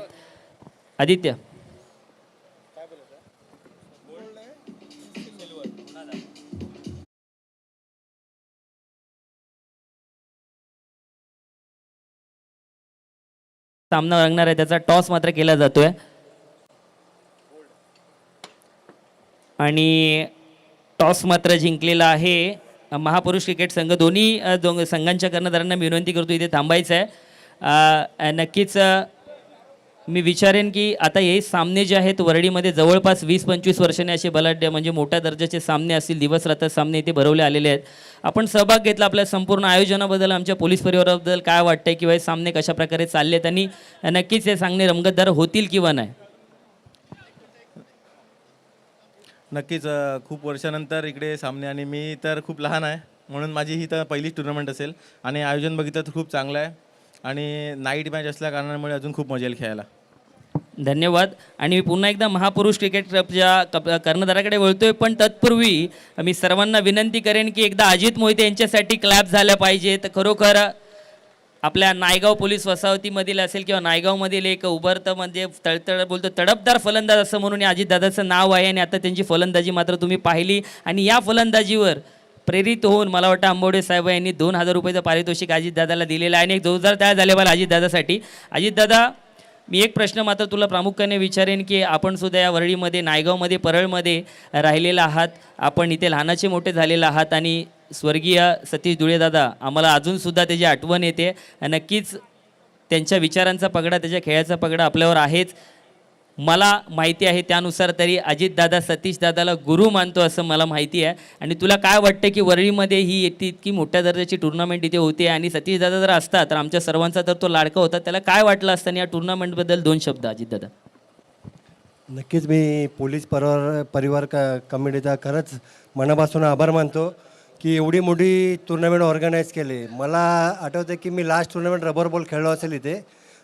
आदित्य, सामना रंगणार आहे, त्याचा टॉस मात्र केला जातोय आणि टॉस मात्र जिंकलेला आहे महापुरुष क्रिकेट संघ. दोन्ही संघांच्या कर्णधारांना मी विनंती करतो इथे थांबायचं आहे. नक्कीच मी विचारेन की आता हे सामने जे आहेत वरळीमध्ये जवळपास 20-25 वर्षांनी असे बलाढ्य म्हणजे मोठ्या दर्जाचे सामने असतील, दिवस रात्र सामने इथे भरवले आलेले आहेत. आपण सहभाग घेतला, आपल्या संपूर्ण आयोजनाबद्दल, आमच्या पोलीस परिवाराबद्दल काय वाटतंय किंवा हे सामने कशा प्रकारे चालले आहेत आणि नक्कीच हे सामने रंगतदार होतील किंवा नाही? नक्कीच खूप वर्षानंतर इकडे सामने आणि मी तर खूप लहान आहे म्हणून माझी ही तर पहिलीच टुर्नामेंट असेल आणि आयोजन बघितलं तर खूप चांगलं आहे आणि नाईट मॅच असल्या कारणामुळे अजून खूप मजा येईल खेळायला. धन्यवाद. आणि मी पुन्हा एकदा महापुरुष क्रिकेट क्लबच्या कर्णधाराकडे वळतोय, पण तत्पूर्वी मी सर्वांना विनंती करेन की एकदा अजित मोहिते यांच्यासाठी क्लॅप झाल्या पाहिजेत. खरोखर आपल्या नायगाव पोलीस वसाहतीमधील असेल किंवा नायगावमधील एक उभरतं म्हणजे तळतळ बोलतो तडफदार फलंदाज असं म्हणून अजितदादाचं नाव आहे आणि आता त्यांची फलंदाजी मात्र तुम्ही पाहिली आणि या फलंदाजीवर प्रेरित होऊन मला वाटतं आंबवडे साहेब यांनी 2,000 रुपयाचं पारितोषिक अजितदादाला दिलेलं आहे आणि एक जोरदार तयार झाले मला अजितदादासाठी. अजितदादा, मी एक प्रश्न मात्र तुला प्रामुख्याने विचारेन की आपण सुद्धा या वरळीमध्ये, नायगावमध्ये, परळमध्ये राहिलेला आहात, आपण इथे लहानाचे मोठे झालेले आहात आणि स्वर्गीय सतीश धुळेदादा आम्हाला अजूनसुद्धा त्याची आठवण येते. नक्कीच त्यांच्या विचारांचा पगडा, त्याच्या खेळाचा पगडा आपल्यावर आहेच. मला माहिती आहे त्यानुसार तरी अजितदादा सतीशदादाला गुरु मानतो असं मला माहिती आहे. आणि तुला काय वाटतं की वरळीमध्ये ही इतकी मोठ्या दर्जाची टुर्नामेंट इथे होते आणि सतीशदादा जर असता तर आमच्या सर्वांचा तर तो लाडका होता, त्याला काय वाटलं असतं? आणि या टुर्नामेंटबद्दल 2 शब्द अजितदादा. नक्कीच मी पोलीस परिवार कमिटीचा खरंच मनापासून आभार मानतो की एवढी मोठी टुर्नामेंट ऑर्गनाईज केली. मला आठवतं की मी लास्ट टुर्नामेंट रबर बॉल खेळलो असेल इथे,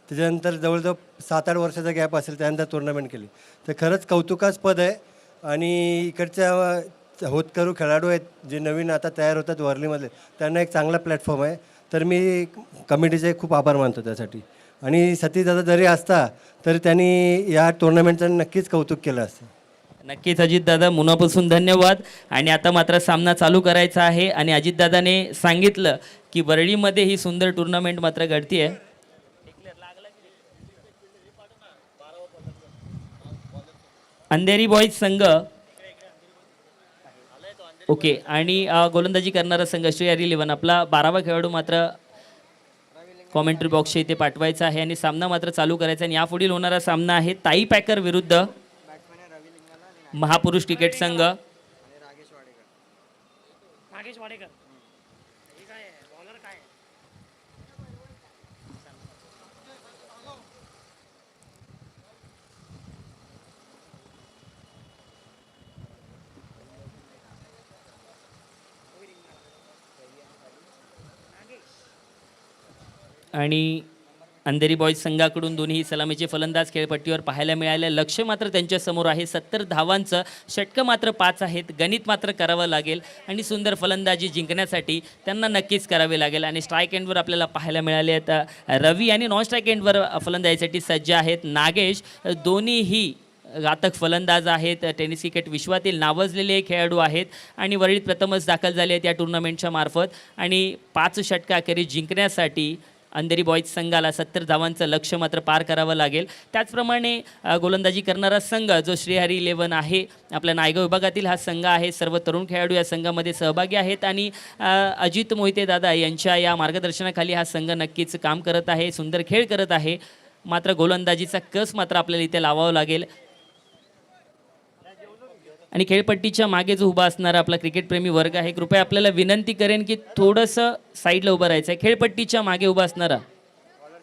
त्याच्यानंतर जवळजवळ 7-8 वर्षाचा गॅप असेल, त्यानंतर टुर्नामेंट केली. तर खरंच कौतुकास्पद आहे. आणि इकडच्या होतकरू खेळाडू आहेत जे नवीन आता तयार होतात वर्लीमधले, त्यांना एक चांगला प्लॅटफॉर्म आहे. तर मी कमिटीचे खूप आभार मानतो त्यासाठी. आणि सतीशदादा जरी असता तरी त्यांनी या टुर्नामेंटचं नक्कीच कौतुक केलं असतं. नक्कीच अजितदादा, मनापासून धन्यवाद. आणि आता मात्र सामना चालू करायचा आहे आणि अजितदादाने सांगितलं की वरळीमध्ये ही सुंदर टुर्नामेंट मात्र घडती आहे. अंधेरी बॉईज संघ ओके आणि गोलंदाजी करणारा संघ श्री हरी 11 आपला 12वा खेळाडू मात्र कॉमेंट्री बॉक्सच्या इथे पाठवायचा आहे आणि सामना मात्र चालू करायचा. आणि यापुढील होणारा सामना आहे ताई पॅकर विरुद्ध महापुरुष क्रिकेट संघ. आणि अंधेरी बॉईज संघाकडून दोन्ही सलामीचे फलंदाज खेळपट्टीवर पाहायला मिळाले. लक्ष मात्र त्यांच्यासमोर आहे, 70 धावांचं. षटकं मात्र 5 आहेत. गणित मात्र करावं लागेल आणि सुंदर फलंदाजी जिंकण्यासाठी त्यांना नक्कीच करावे लागेल. आणि स्ट्राईक एंडवर आपल्याला पाहायला मिळाले आहेत रवी आणि नॉन स्ट्राईक एंडवर फलंदाजीसाठी सज्ज आहेत नागेश. दोन्हीही घातक फलंदाज आहेत, टेनिस क्रिकेट विश्वातील नावाजलेले खेळाडू आहेत आणि वरळीत प्रथमच दाखल झाले आहेत या टुर्नामेंटच्या मार्फत. आणि 5 षटकं अखेरीस जिंकण्यासाठी अंधेरी बॉईज संघाला 70 धावांचं लक्ष्य मात्र पार करावं लागेल. त्याचप्रमाणे गोलंदाजी करणारा संघ जो श्रीहरी 11 आहे, आपल्या नायगाव विभागातील हा संघ आहे. सर्व तरुण खेळाडू या संघामध्ये सहभागी आहेत आणि अजित मोहिते दादा यांच्या या मार्गदर्शनाखाली हा संघ नक्कीच काम करत आहे, सुंदर खेळ करत आहे. मात्र गोलंदाजीचा कस मात्र आपल्याला इथे लावावा लागेल. आणि खेळपट्टीच्या मागे जो उभा असणारा आपला क्रिकेटप्रेमी वर्ग आहे, कृपया आपल्याला विनंती करेन की थोडंसं साईडला उभं राहायचं आहे. खेळपट्टीच्या मागे उभा असणारा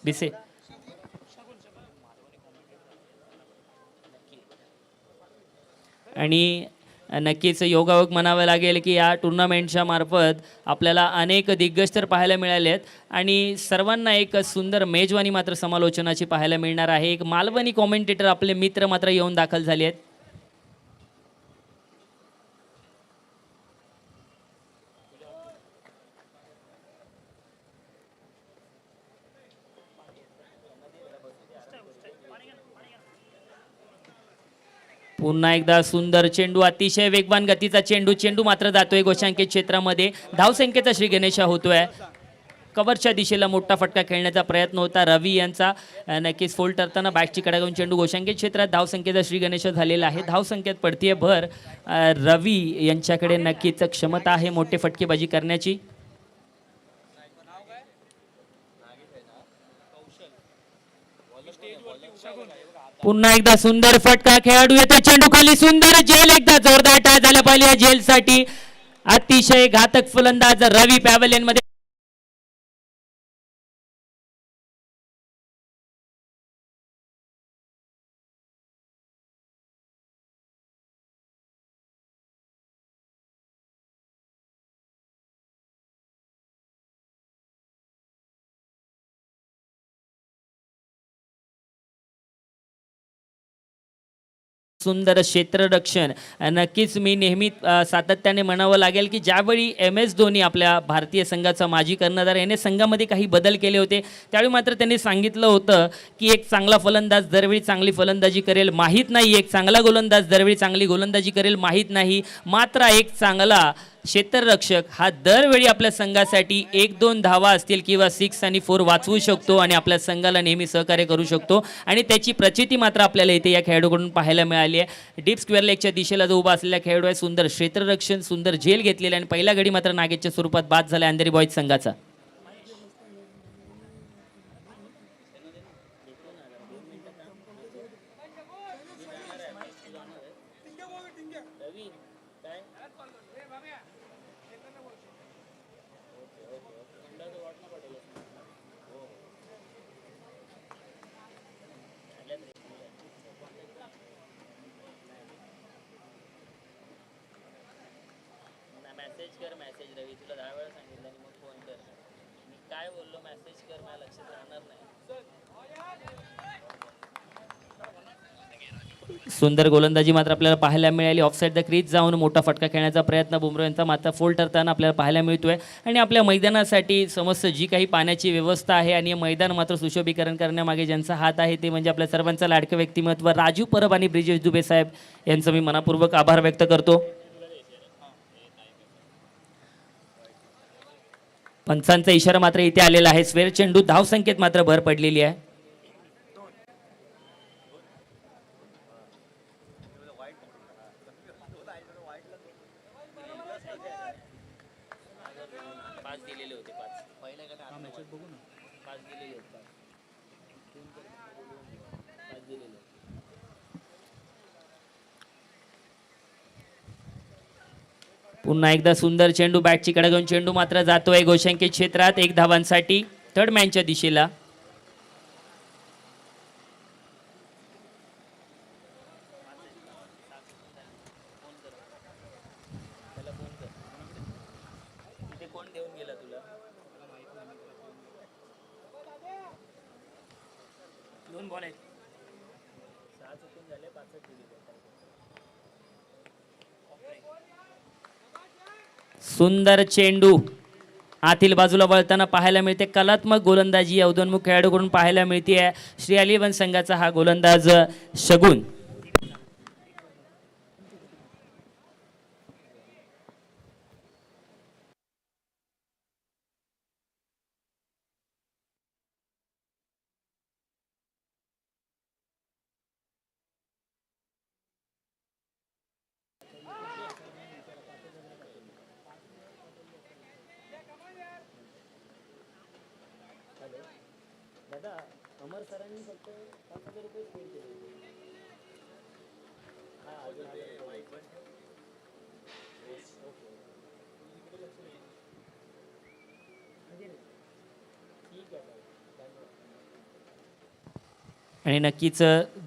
दिसे. आणि नक्कीच योगायोग म्हणावं लागेल की या टुर्नामेंटच्या मार्फत आपल्याला अनेक दिग्गज तर पाहायला मिळाले आहेत आणि सर्वांना एक सुंदर मेजवानी मात्र समालोचनाची पाहायला मिळणार आहे. एक मालवणी कॉमेंटेटर आपले मित्र मात्र येऊन दाखल झाले आहेत. पुन्हा एकदा सुंदर चेंडू, अतिशय वेगवान गतीचा चेंडू, चेंडू मात्र जातोय गोशांकित क्षेत्रामध्ये. धावसंख्येचा श्री गणेशा होतोय. कव्हरच्या दिशेला मोठा फटका खेळण्याचा प्रयत्न होता रवी यांचा. नक्कीच फोल्ड करताना बॅटची कडा घेऊन चेंडू गोशांकित क्षेत्रात. धावसंख्येचा श्री गणेश झालेला आहे. धावसंख्येत पडतीये भर. रवी यांच्याकडे नक्कीच क्षमता आहे मोठे फटकेबाजी करण्याची. पुन्हा एकदा सुंदर फटका, खेळाडू येतो, चेंडू खाली, सुंदर झेल, एकदा जोरदार टाळ झाला पाहिजे या झेलसाठी. अतिशय घातक फलंदाज रवी पॅव्हलियन मध्ये. सुंदर क्षेत्ररक्षण. नक्कीच मी नेहमी सातत्याने म्हणावं लागेल की ज्यावेळी MS धोनी आपल्या भारतीय संघाचा माजी कर्णधार याने संघामध्ये काही बदल केले होते त्यावेळी मात्र त्यांनी सांगितलं होतं की एक चांगला फलंदाज दरवेळी चांगली फलंदाजी करेल माहीत नाही, एक चांगला गोलंदाज दरवेळी चांगली गोलंदाजी करेल माहीत नाही, मात्र एक चांगला क्षेत्ररक्षक हा दरवेळी आपल्या संघासाठी 1-2 धावा असतील किंवा 6 आणि 4 वाचवू शकतो आणि आपल्या संघाला नेहमी सहकार्य करू शकतो. आणि त्याची प्रचिती मात्र आपल्याला इथे या खेळाडूकडून पाहायला मिळाली आहे. डीप स्क्वेअर लेगच्या दिशेला जो उभा असलेला खेळाडू आहे. सुंदर क्षेत्ररक्षण, सुंदर झेल घेतलेला आणि पहिला गडी मात्र नागेशच्या स्वरूपात बाद झाला अंधेरी बॉईज संघाचा. मेसेज कर, मेसेज रवी, तुला 10 वेळा सांगितलं आणि मग फोन कर. मी काय बोललो, मेसेज कर, मला लक्षात राहणार नाही. सुंदर गोलंदाजी मात्र आपल्याला पाहायला मिळाली. ऑफसाईड द क्रीज जाऊन मोठा फटका खेळण्याचा प्रयत्न बुमराह यांचा मात्र फोल्ड ठरताना आपल्याला पाहायला मिळतोय. आणि आपल्या मैदानासाठी समस्त जी काही पाण्याची व्यवस्था आहे आणि मैदान मात्र सुशोभीकरण करण्यामागे ज्यांचा हात आहे ते म्हणजे आपल्या सर्वांचा लाडकं व्यक्तिमत्व राजू परब आणि ब्रिजेश दुबे साहेब यांचं मी मनापूर्वक आभार व्यक्त करतो. पंचांचा इशारा मात्र इथे आलेला आहे. स्वेर चेंडू, धावसंख्येत मात्र भर पडलेली आहे. पुन्हा एकदा सुंदर चेंडू, बॅटची कडा घेऊन चेंडू मात्र जातोय गोशांकित क्षेत्रात 1 धावांसाठी थर्ड मॅनच्या दिशेला. कोण देऊन गेला तुला? 2 बॉल आहेत, 6 चुकून झाले, 5 दिले. सुंदर चेंडू आतील बाजूला वळताना पाहायला मिळते. कलात्मक गोलंदाजी या उदयोन्मुख खेळाडूकडून पाहायला मिळते. श्री अलिवन संघाचा हा गोलंदाज शगुन. अमर सरांनी फक्त 5,000 रुपये पेड केले. आणि नक्कीच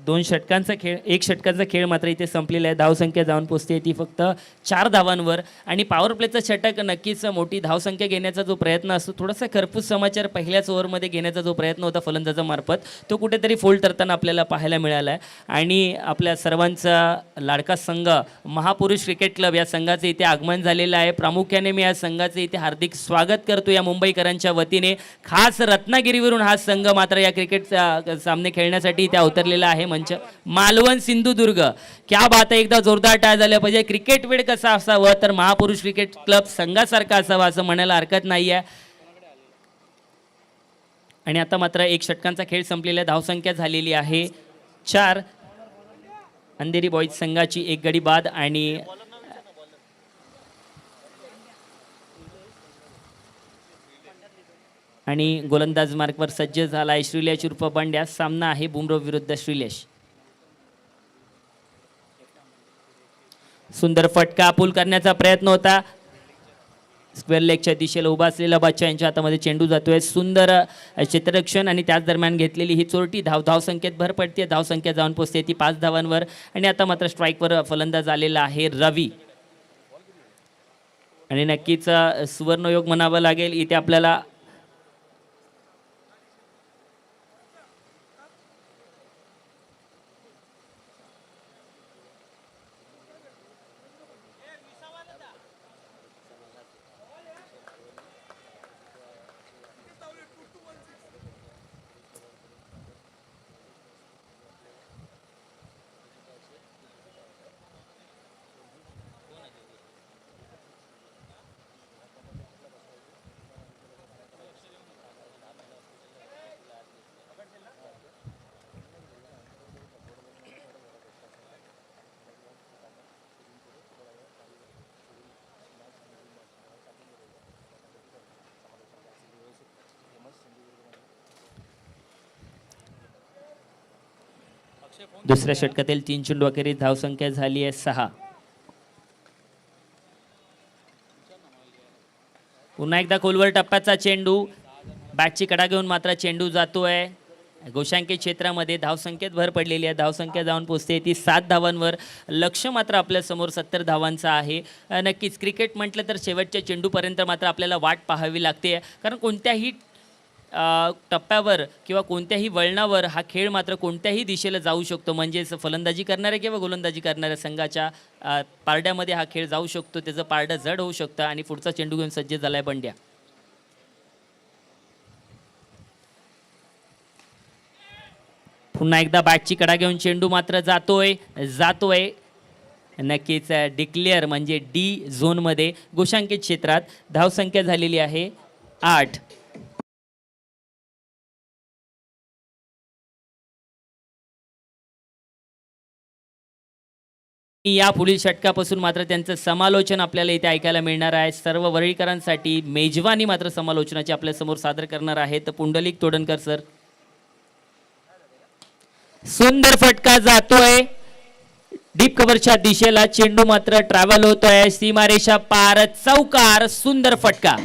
2 षटकांचा खेळ, 1 षटकांचा खेळ मात्र इथे संपलेला आहे. धावसंख्या जाऊन पोचते ती फक्त 4 धावांवर. आणि पॉवर प्लेचं षटक नक्कीच मोठी धावसंख्या घेण्याचा जो प्रयत्न असतो, थोडासा खरपूस समाचार पहिल्याच ओव्हरमध्ये घेण्याचा जो प्रयत्न होता फलंदाजामार्फत तो कुठेतरी फोल्ड करताना आपल्याला पाहायला मिळाला आहे. आणि आपल्या सर्वांचा लाडका संघ महापुरुष क्रिकेट क्लब या संघाचे इथे आगमन झालेलं आहे. प्रामुख्याने मी या संघाचे इथे हार्दिक स्वागत करतो या मुंबईकरांच्या वतीने. खास रत्नागिरीवरून हा संघ मात्र या क्रिकेट सामने खेळण्यासाठी इथे अवतरलेला आहे. मंच मालवण सिंधुदुर्ग. क्या बात आहे, एकदा जोरदार टाळ झाल्या पाहिजे. क्रिकेट वेळ कसा असावं तर महापुरुष क्रिकेट क्लब संघासारखा असावा असं म्हणायला हरकत नाही आहे. आणि आता मात्र एक षटकांचा खेळ संपलेला, धावसंख्या झालेली आहे 4. अंधेरी बॉईज संघाची एक गडी बाद आणि गोलंदाज मार्कवर सज्ज झाला आहे श्रीलेश उर्फ बंड्या. सामना आहे बुमराव विरुद्ध श्रीलेश. सुंदर फटका पूल करण्याचा प्रयत्न होता. स्क्वेअर लेगच्या दिशेला उभा असलेला बच्चा यांच्या हातामध्ये चेंडू जातोय. सुंदर क्षेत्ररक्षण आणि त्याच दरम्यान घेतलेली ही चोरटी धावसंख्येत भर पडते. धावसंख्या जाऊन पोहोचते ती 5 धावांवर. आणि आता मात्र स्ट्राईकवर फलंदाज आलेला आहे रवी. आणि नक्कीच सुवर्णयोग म्हणावं लागेल इथे आपल्याला. दुसऱ्या षटकातील 3 चेंडू अखेरीस धावसंख्या झाली आहे 6. पुन्हा एकदा खोलवर टप्प्याचा चेंडू, बॅटची कडा घेऊन मात्र चेंडू जातोय गोशांकी क्षेत्रामध्ये. धावसंख्येत भर पडलेली आहे. धावसंख्या जाऊन पोहोचते ती 7 धावांवर. लक्ष मात्र आपल्या समोर 70 धावांचं आहे. नक्कीच क्रिकेट म्हटलं तर शेवटच्या चेंडूपर्यंत मात्र आपल्याला वाट पाहावी लागते, कारण कोणत्याही टप्प्यावर किंवा कोणत्याही वळणावर हा खेळ मात्र कोणत्याही दिशेला जाऊ शकतो. म्हणजेच फलंदाजी करणाऱ्या किंवा गोलंदाजी करणाऱ्या संघाच्या पारड्यामध्ये हा खेळ जाऊ शकतो. त्याचं पारडं जड होऊ शकतं. आणि पुढचा चेंडू घेऊन सज्ज झालाय बंड्या. पुन्हा एकदा बॅटची कडा घेऊन चेंडू मात्र जातोय नक्कीच डिक्लेअर म्हणजे डी झोनमध्ये गोशांकित क्षेत्रात. धावसंख्या झालेली आहे 8. या पुढील षटकापासून मात्र त्यांचं समालोचन आपल्याला इथे ऐकायला मिळणार आहे. सर्व वरळीकरांसाठी मेजवानी मात्र समालोचनाची आपल्यासमोर सादर करणार आहेत पुंडलिक तोडणकर सर. सुंदर फटका जातोय डीप कव्हरच्या दिशेला. चेंडू मात्र ट्रॅव्हल होतोय सीमारेषा पार. चौकार. सुंदर फटका.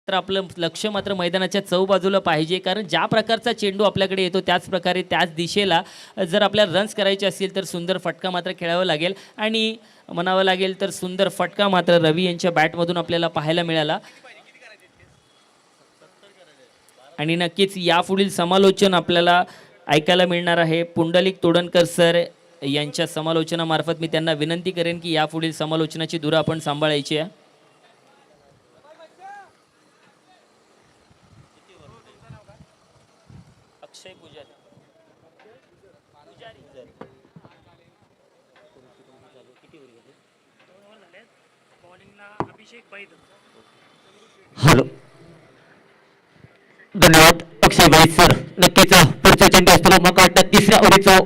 तर आपलं लक्ष मात्र मैदानाच्या चौबाजूला पाहिजे, कारण ज्या प्रकारचा चेंडू आपल्याकडे येतो त्याच प्रकारे त्याच दिशेला जर आपल्याला रन्स करायचे असतील तर सुंदर फटका मात्र खेळावा लागेल. आणि म्हणावं लागेल तर सुंदर फटका मात्र रवी यांच्या बॅटमधून आपल्याला पाहायला मिळाला. आणि नक्कीच यापुढील समालोचन आपल्याला ऐकायला मिळणार आहे पुंडलिक तोडणकर सर यांच्या समालोचनामार्फत. मी त्यांना विनंती करेन की यापुढील समालोचनाची धुरा आपण सांभाळायची आहे. हॅलो, धन्यवाद अक्षय भाई सर. नक्कीच पुढचा चेंडू असतो मग वाटतं तिसऱ्या ओव्हरीचा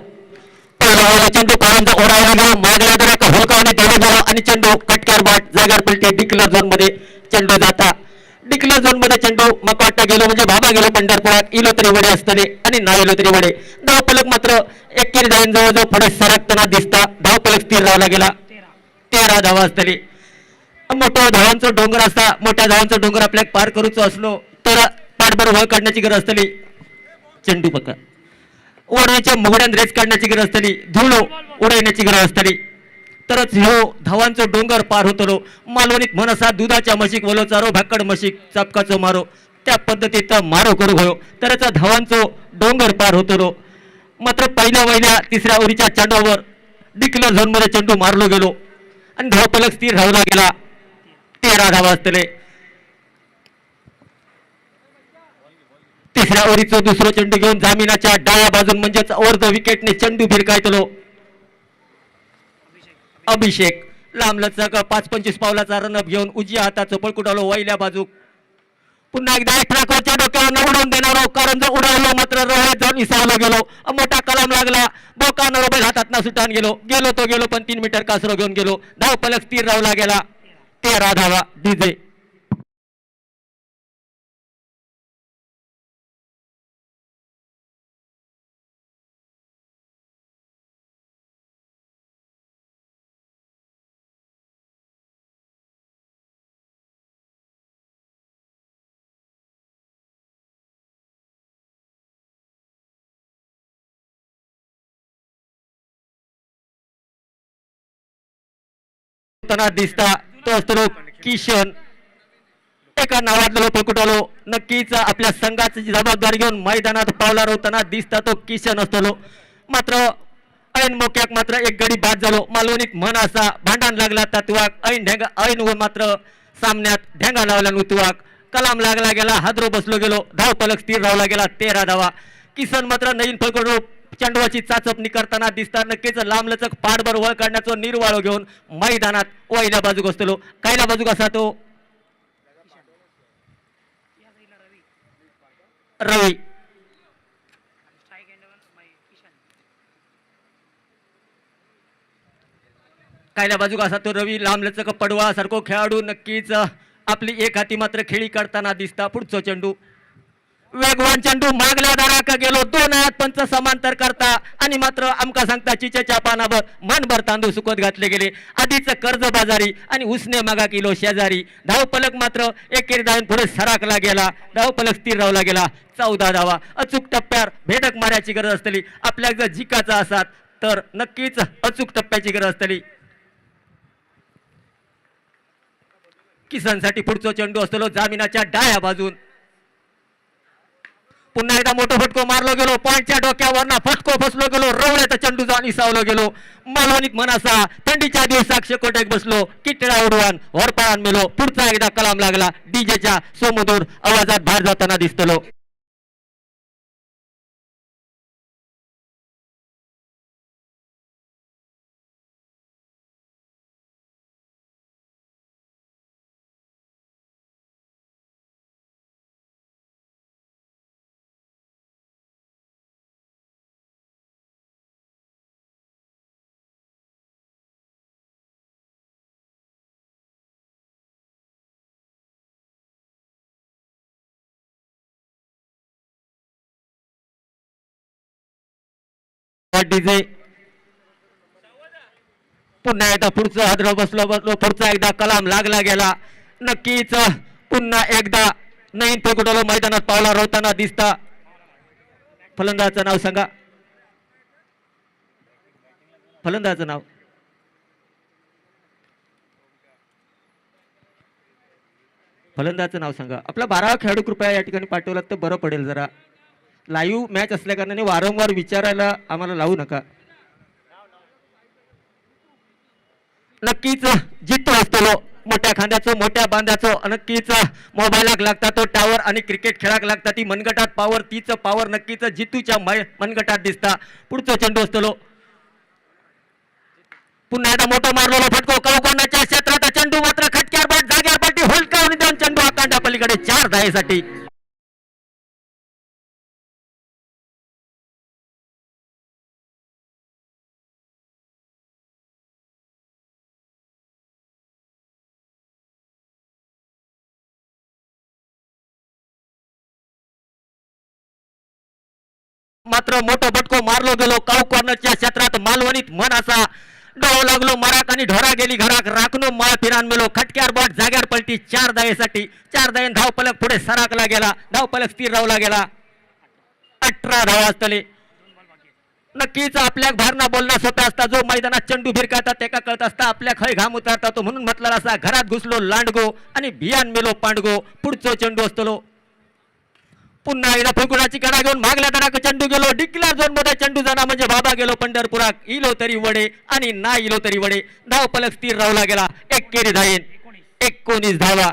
पहिला चेंडू पायांचा ओढायला गेला. मागला तर एका हुलकावणे तेवढे झाला आणि चेंडू कटक्यार बाट जागेवर पलटे. डिक्लेअर झोन मध्ये चेंडू जाता. डिक्लेअर झोन मध्ये चेंडू मग वाटतं गेलो म्हणजे बाबा गेलो पंढरपुरात. इलो तरी वडे असताना आणि नाही इलो तरी वडे. धावफलक मात्र एकेरी जाईन जवळजवळ पुढे सरकताना दिसता. धावफलक स्थिर राहिला गेला. 13 धावा असतली. मोठ्या धावांचा डोंगर असता. मोठ्या धावांचा डोंगर आपल्याला पार करूच असलो तर पाठभर वळ काढण्याची गरज असतली. चेंडू पक्का ओढण्याच्या मुघड्यान रेस काढण्याची गरज असतली. धूळ उडवण्याची गरज असतली. तरच ह्यो धावांचो डोंगर पार होतलो. मालवणीत म्हणसा दुधाच्या म्हशीक वलो चारो भाकड म्हशीक चापकाचो मारो, त्या पद्धतीत मारो करू गयो तरच धावांचो डोंगर पार होतलो. मात्र पहिल्या तिसऱ्या ओव्हरीच्या चेंडूवर डिक्लेअर झोनमध्ये चेंडू मारलो गेलो आणि धावफलक स्थिर राहला गेला. 13 धावा असतले. तिसऱ्या ओव्हरीचो दुसरो चेंडू घेऊन जामिनाच्या डाव्या बाजून म्हणजेच ओव्हर द विकेटने चेंडू भिरकायतलो. अभिषेक लांबलचक 5-25 पावलाचा रनअप घेऊन उजव्या हाताचं पळकुटालो वैल्या बाजूक. पुन्हा एकदा ट्रॅकवरच्या डोक्यावर उडवून देणारो कारंज उडवलो मात्र रोहित जाऊन विसावलो गेलो. मोठा कलम लागला. बोकानं रोबेल हातात सुटान गेलो पण 3 मीटर कासरो घेऊन गेलो. धावफलक स्थिर राहला गेला. 13 धावा डीजे. दिसता तो असतो किशन. एका नावातलो पळकुटालो नक्कीच आपल्या संघाची जबाबदारी घेऊन मैदानात पावला रोवताना दिसता तो किशन असतो. मात्र ऐन मोक्याक मात्र एक गडी बाद झालो. मालवणीत म्हण असा भांडण लागला तत्वाक ऐन मात्र सामन्यात ढेंगा लावला उतवाक. कलाम लागला गेला. हादरो बसलो गेलो. धावफलक स्थिर राहला गेला. 13 धावा. किसन मात्र नवीन पळकुटलो चेंडूची चाचपणी करताना दिसता. नक्कीच लांबलचक पाठभर वळ काढण्याचा निर्वाळ घेऊन मैदानात वहिल्या बाजूक असतो. कायल्या बाजूक असा तो रवी. कायल्या बाजूक असा तो रवी. लांबलचक पडवा सारखो खेळाडू नक्कीच आपली एक हाती मात्र खेळी काढताना दिसता. पुढचो चेंडू वेगवान चेंडू मागल्या दाराक गेलो. 2 हात पंच समांतर करता आणि मात्र आमका सांगता चिचेच्या पानावर मनभर तांदूळ सुकत घातले गेले. आधीच कर्ज बाजारी आणि उसने मागा किलो शेजारी. धावफलक मात्र एकेरी धावून पुढे सराकला गेला. धावफलक स्थिर राहला गेला. 14 धावा. अचूक टप्प्यावर भेदक मारायची गरज असतली. आपल्याक जर जिकाचा असात तर नक्कीच अचूक टप्प्याची गरज असतली. किसनसाठी पुढचो चेंडू असतो जामिनाच्या डाव्या बाजून. पुन्हा एकदा मोठो फटको मारलो गेलो. पॉईंटच्या डोक्यावर फटको फसलो गेलो. रवळ्याचा चेंडू जाऊन इसावलो गेलो. मालवणीत म्हणसा थंडीच्या दिवसाक शेकोट्याक बसलो. किटळा उडवान वरपाळान मेलो. पुढचा एकदा कलाम लागला. डीजेच्या सोमधूर आवाजात बाहेर जाताना दिसतलो. डीजे पुन्हा एकदा पुढचं हादरो बसलो पुढचा एकदा कलाम लागला गेला. नक्कीच पुन्हा एकदा नवीन पळकुटालो मैदानात पावला रोवताना दिसता. फलंदाजाचं नाव सांगा. फलंदाजाचं नाव फलंदाजाचं नाव सांगा. आपला 12 खेळाडू कृपया या ठिकाणी पाठवलात तर बरं पडेल. जरा लाईव्ह मॅच असल्या कारणाने वारंवार विचारायला आम्हाला लावू नका. नक्कीच जितो असतो मोठ्या खांद्याचं मोठ्या बांध्याचं. नक्कीच मोबाईलाक लागता तो टावर आणि क्रिकेट खेळाक लागता ती मनगटात पावर. तीच पावर नक्कीच जितूच्या मनगटात दिसता. पुढचा चेंडू असतो पुन्हा एकदा मोठा मारलेला फटको कळकोणाच्या क्षेत्रात. चेंडू मात्र खटक्यावर बाट जाग्यावर पाठी होलकावून देऊन चेंडू आकांडा पलीकडे 4 धावेसाठी. मात्र मोठा फटको मारलो गेलो. काऊ कॉर्नरच्या क्षेत्रात मालवणीत मन असा डोळ लागलो. मराक आणि ढोरा गेली घराक. राखनो माळ फिरान मेलो. खटक्यावर बॉट जाग्यावर पलटी 4 धावेसाठी. 4 धावे. धावफलक पुढे सराकला गेला. धावफलक स्थिर राहला गेला. 18 धावा असतले. नक्कीच आपल्या भारना बोलणं सोपं असता, जो मैदानात चेंडू भिरकातात ते का कळत असता, आपल्या खय घाम उतरता तो म्हणून म्हटलं असा, घरात घुसलो लांडगो आणि भियान मेलो पांडगो. पुढचं चेंडू असतो पुन्हा एकदा फुलकुडाची कडा घेऊन मागल्या दराक चेंडू गेलो, डिक्लेअर झोन मध्ये चेंडू जाणार म्हणजे बाबा गेलो पंढरपुरात. इलो तरी वडे आणि ना इलो तरी वडे. धाव पलक स्थिर राहला गेला. 1 धायन 19 धावा.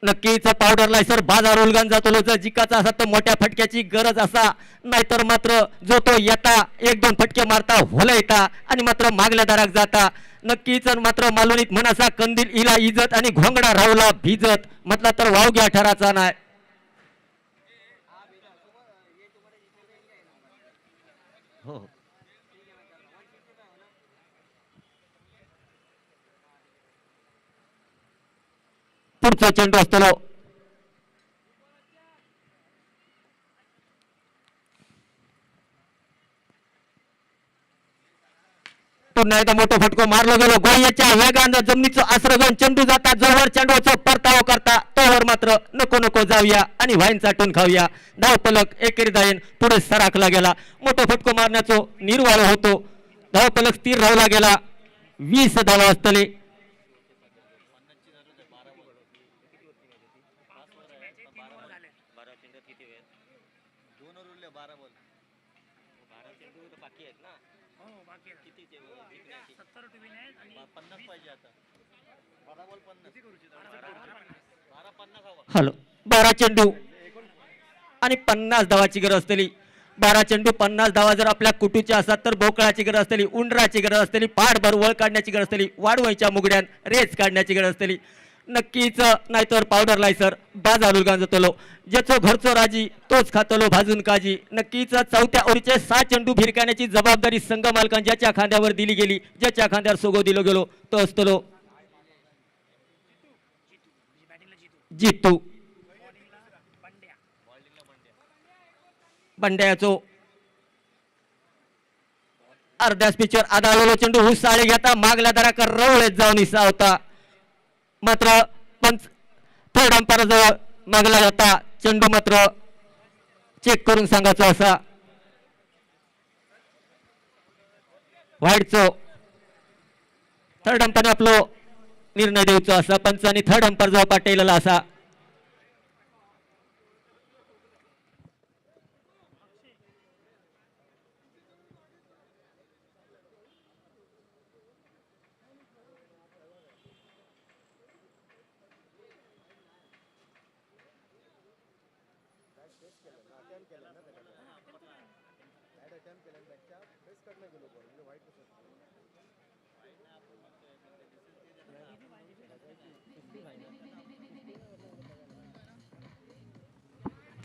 नक्कीच पावडर लायसर बाजार उलगण जातो लो. जर जिकाचा असा तर मोठ्या फटक्याची गरज असा, नाहीतर मात्र जो तो येता 1-2 फटके मारता होला येता आणि मात्र मागल्या दाराक जाता. नक्कीच मात्र मालवणीत म्हणासा, कंदील इला इजत आणि घोंगडा राहुला भिजत म्हटला तर वावग्या ठराचा नाही. हो पुढचा चेंडू असतो पुन्हा एकदा मोठा फटको मारलो गेलो. गोळ्याच्या वेगानं जमिनीचं आसरं घेऊन चेंडू जाता जवळ चेंडूचा परतावा करता तोवर मात्र नको नको जाऊया आणि वाईन चाटून खाऊया. धाव पलक 1 धायन पुढे सराकला गेला. मोठा फटको मारण्याचा निर्वाळ होतो. धाव पलक स्थिर राहला गेला. 20 धावा असतले. हॅलो 12 चेंडू आणि 50 धावाची गरज असलेली. 12 चेंडू 50 धावा जर आपल्या कुटूच्या असतात तर बोकळाची गरज असलेली, उंडराची गरज असलेली, पाठभर वळ काढण्याची गरज असलेली, वाढवायच्या मुगड्यान रेस काढण्याची गरज असलेली. नक्कीच नाहीतर पावडर लायसर बाजार उलगान जातलो. ज्याचो घरचो राजी तोच खातलो भाजून काजी. नक्कीच चौथ्या ओव्हरचे 6 चेंडू भिरकाण्याची जबाबदारी संघ मालकां ज्याच्या खांद्यावर दिली गेली, ज्याच्या खांद्यावर सोगो दिलो गेलो तो असतो जितू. बंड्याचो अर्ध्या स्पीचवर आदळलेलो चेंडू हुसाळे घेता मागल्या दराकर रवळेत जाऊन इसा होता. मात्र पंच थर्ड अंपायर जवळ मागला जाता चेंडू मात्र चेक करून सांगायचा असा. व्हाईटचो थर्ड अंपायर आपलो निर्णय देऊचो असा. पंचांनी थर्ड अंपायर जवळ पाठवलेला असा.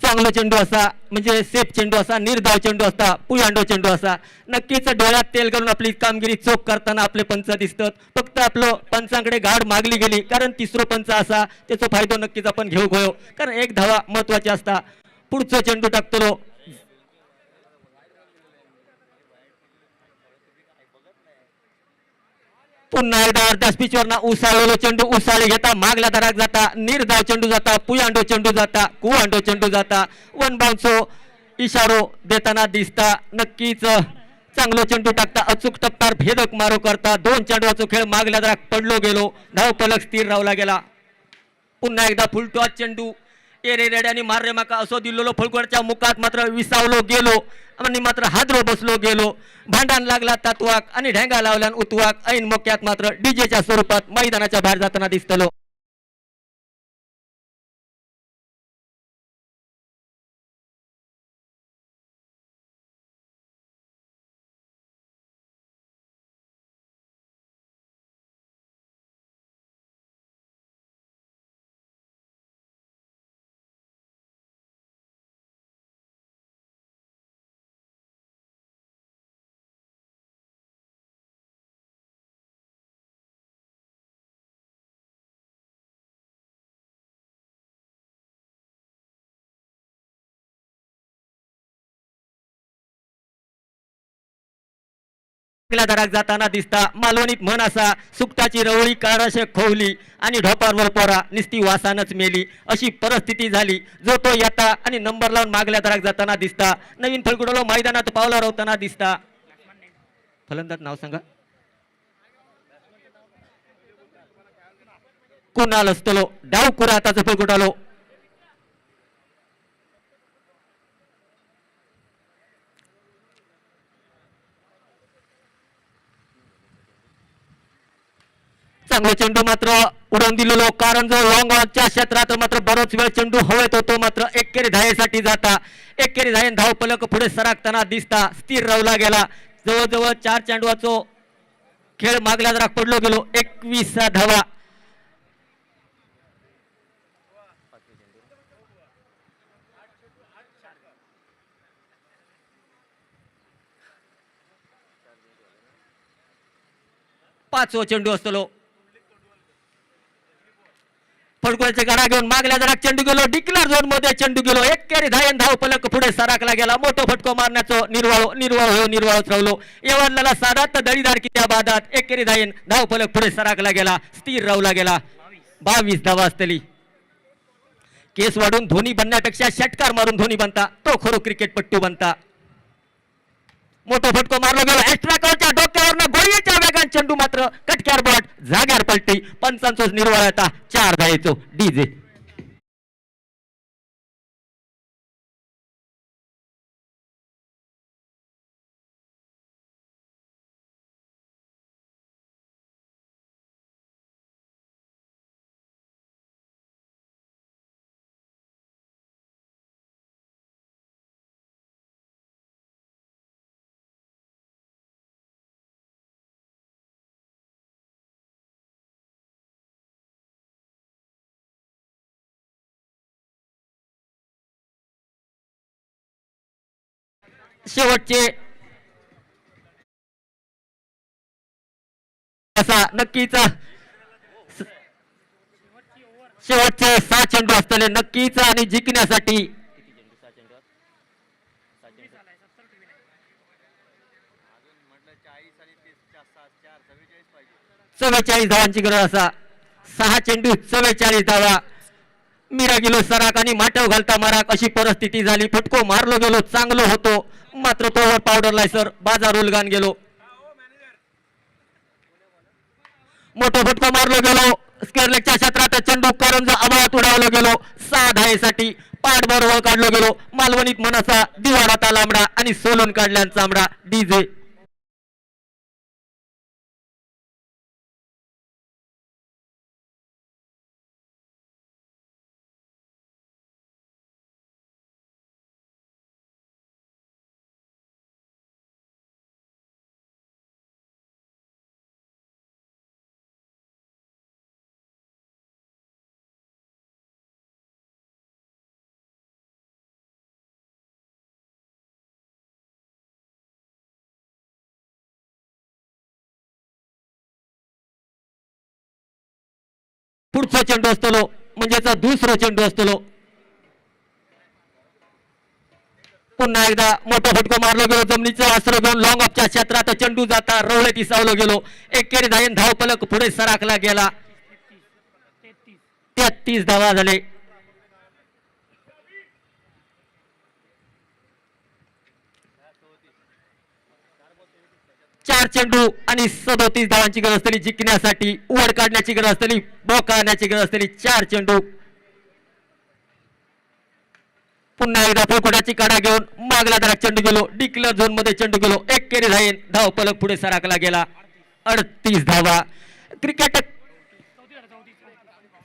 चांगला चेंडू असा म्हणजे सेफ चेंडू असा, निर्धाव चेंडू असता, पुयांडो चेंडू असा. नक्कीच डोळ्यात तेल घालून आपली कामगिरी चोख करताना आपले पंच दिसतात. फक्त आपलं पंचांकडे गाड मागली गेली कारण तिसरो पंच असा त्याचा फायदा नक्कीच आपण घेऊ कारण 1 धावा महत्वाची असता. पुढचा चेंडू टाकतो पुन्हा एकदा अर्ध्या स्पीचवर ना उसाळलेलो चेंडू उसाळी घेता मागल्या दराक जाता. निर्धाव चेंडू जाता, पुयांडो चेंडू जाता, कुवांडो चेंडू जाता. 1 बाउन्सो इशारो देताना दिसता. नक्कीच चांगलो चेंडू टाकता, अचूक टप्प्यावर भेदक मारो करता. 2 चेंडूचा खेळ मागल्या दराक पडलो गेलो. धाव पलक स्थिर राहला गेला. पुन्हा एकदा फुलटॉस चेंडू एरे रेड्याने माररे माका असो दिलेलो फुलकोडच्या मुखात मात्र विसावलो गेलो आणि मात्र हादरो बसलो गेलो. भांडण लागला तत्वाक आणि ढेंगा लावल्यान उतवाक ऐन मोक्यात मात्र डीजेच्या स्वरूपात मैदानाच्या बाहेर जाताना दिसतलो. धडाक जाताना दिसता. मालवणीत म्हण असा, सुकटाची रवळी काळाशे खोवली आणि ढोपारवर पोरा निस्ती वासानच मेली, अशी परिस्थिती झाली. जो तो येता आणि नंबर लावून मागल्या धडाक जाताना दिसता. नवीन फलकुडालो मैदानात पावला रवताना दिसता. फलंदाज नाव सांगा. कुणाल असतलो डाव कुरा आताच फलकुडालो. चांगला चेंडू मात्र उडवून दिलेलो, कारण जो लॉंग ऑनच्या क्षेत्रात मात्र बरोच वेळ चेंडू हवेत होतो. मात्र एकेरी धायेसाठी जाता. एकेरी धायेन धाव पलक पुढे सरकताना दिसता. स्थिर रावला गेला. जवळजवळ 4 चेंडूवाचो खेळ मागल्या जरा पडलो गेलो. 21 धावा. पाचवा चेंडू असतो. फडकुळ्याचे गडा घेऊन मागल्या जरा चेंडू गेलो. डिक्लेअर झोन मध्ये चेंडू गेलो. एकेरी धायन धाव पलक पुढे सरकला गेला. मोठो फटको मारण्याचं निर्वाळच राहिलो. एवढला साधात दळीदार कित्या बादात एकेरी धायन धाव पलक पुढे सरकला गेला. स्थिर रावला गेला. 22 धावा असतली. केस वाढून धोनी बनण्यापेक्षा षटकार मारून धोनी बनता, तो खरो क्रिकेटपट्टू बनता. मोठो फटको मारला गेला. एक्स्ट्रा कव्हरच्या डोक्यावरनं गोळीच्या वेगान चेंडू मात्र कटक्यार बॉट जाग्यावर पलटी. पंचांचोच निर्वाळ आता 4 धायेचो डीजे. शेवटचे असा नक्कीच शेवटचे 6 चेंडू असतले नक्कीच आणि जिंकण्यासाठी 44 धावांची गरज असा. 6 चेंडू 44 धावा. मीरा गेलो सराक आणि माटव घालता माराक अशी परिस्थिती झाली. फटको मारलो गेलो चांगलो होतो, मात्र तोवर पावडर लायसर बाजार उलगान गेलो. मोठो फटको मारलो गेलो. स्क्वेअरलेगच्या क्षेत्रात चेंडू करंज आभाळात उडावलो गेलो. 6 धायेसाठी पाठ बरोबर काढलो गेलो. मालवणीत मनसा दिवाडाता लांबडा आणि सोलून काढल्यान चांबडा डीजे. पुढचा चेंडू असतो म्हणजेच दुसरा चेंडू असतो. पुन्हा एकदा मोठा फटको मारलो गेलो. जमिनीचं आसरो घेऊन लॉंग ऑफच्या क्षेत्रात चेंडू जाता रवळे दिसावलो गेलो. एकेरी धायन धाव पलक पुढे सरकला गेला. 33 धावा झाले. 4 चेंडू आणि 37 धावांची गरज असलेली जिंकण्यासाठी. उड काढण्याची गरज असलेली, बोका आणण्याची गरज असलेली 4 चेंडू. पुन्हा एकदा फळकोटाची काढा घेऊन मागला धडक चेंडू गेलो. डिक्लेअर झोन मध्ये चेंडू गेलो. एकेरी धायन धाव पलक पुढे सरकला गेला. 38 धावा. क्रिकेट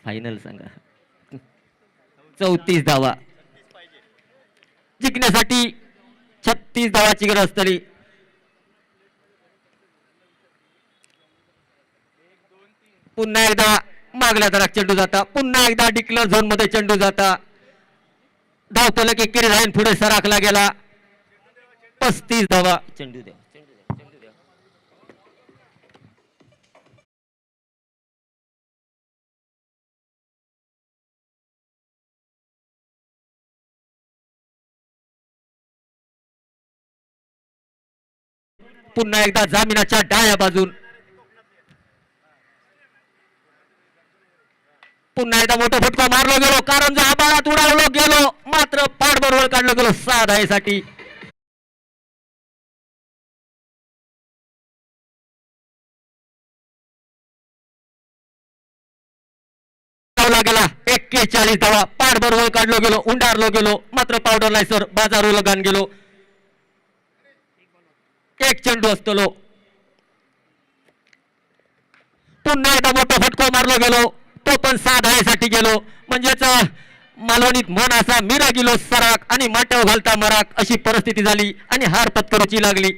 फायनल सांगा. 34 धावा. जिंकण्यासाठी 36 धावाची गरज असतली. पुन्हा एकदा मागल्या धडक चेंडू जाता. पुन्हा एकदा डिक्लेअर झोन मध्ये चेंडू जाता. धाव पलक एकेरी धायन पुढे सरकला गेला. 35 धावा. चेंडू द्या. पुन्हा एकदा जामिनाच्या डाव्या बाजून पुन्हा एकदा मोठा फटका मारला गेलो, कारण आबाळात उडावलो गेलो, मात्र पाठ बरोबर काढलं गेलो 6 धावेसाठी. गेला 41 धावा, पाठ बरोबर काढलो गेलो, उंडारलो गेलो, मात्र पावडर लायसर बाजारू लगान गेलो. एक चेंडू असतो, पुन्हा एकदा मोठा फटका मारला गेलो, तो पण 6 धावेसाठी गेलो. म्हणजेच मालवणीत म्हण असा, मीरा गेलो सराक आणि माट्यावर घालता मराक, अशी परिस्थिती झाली आणि हार पत्करूची लागली.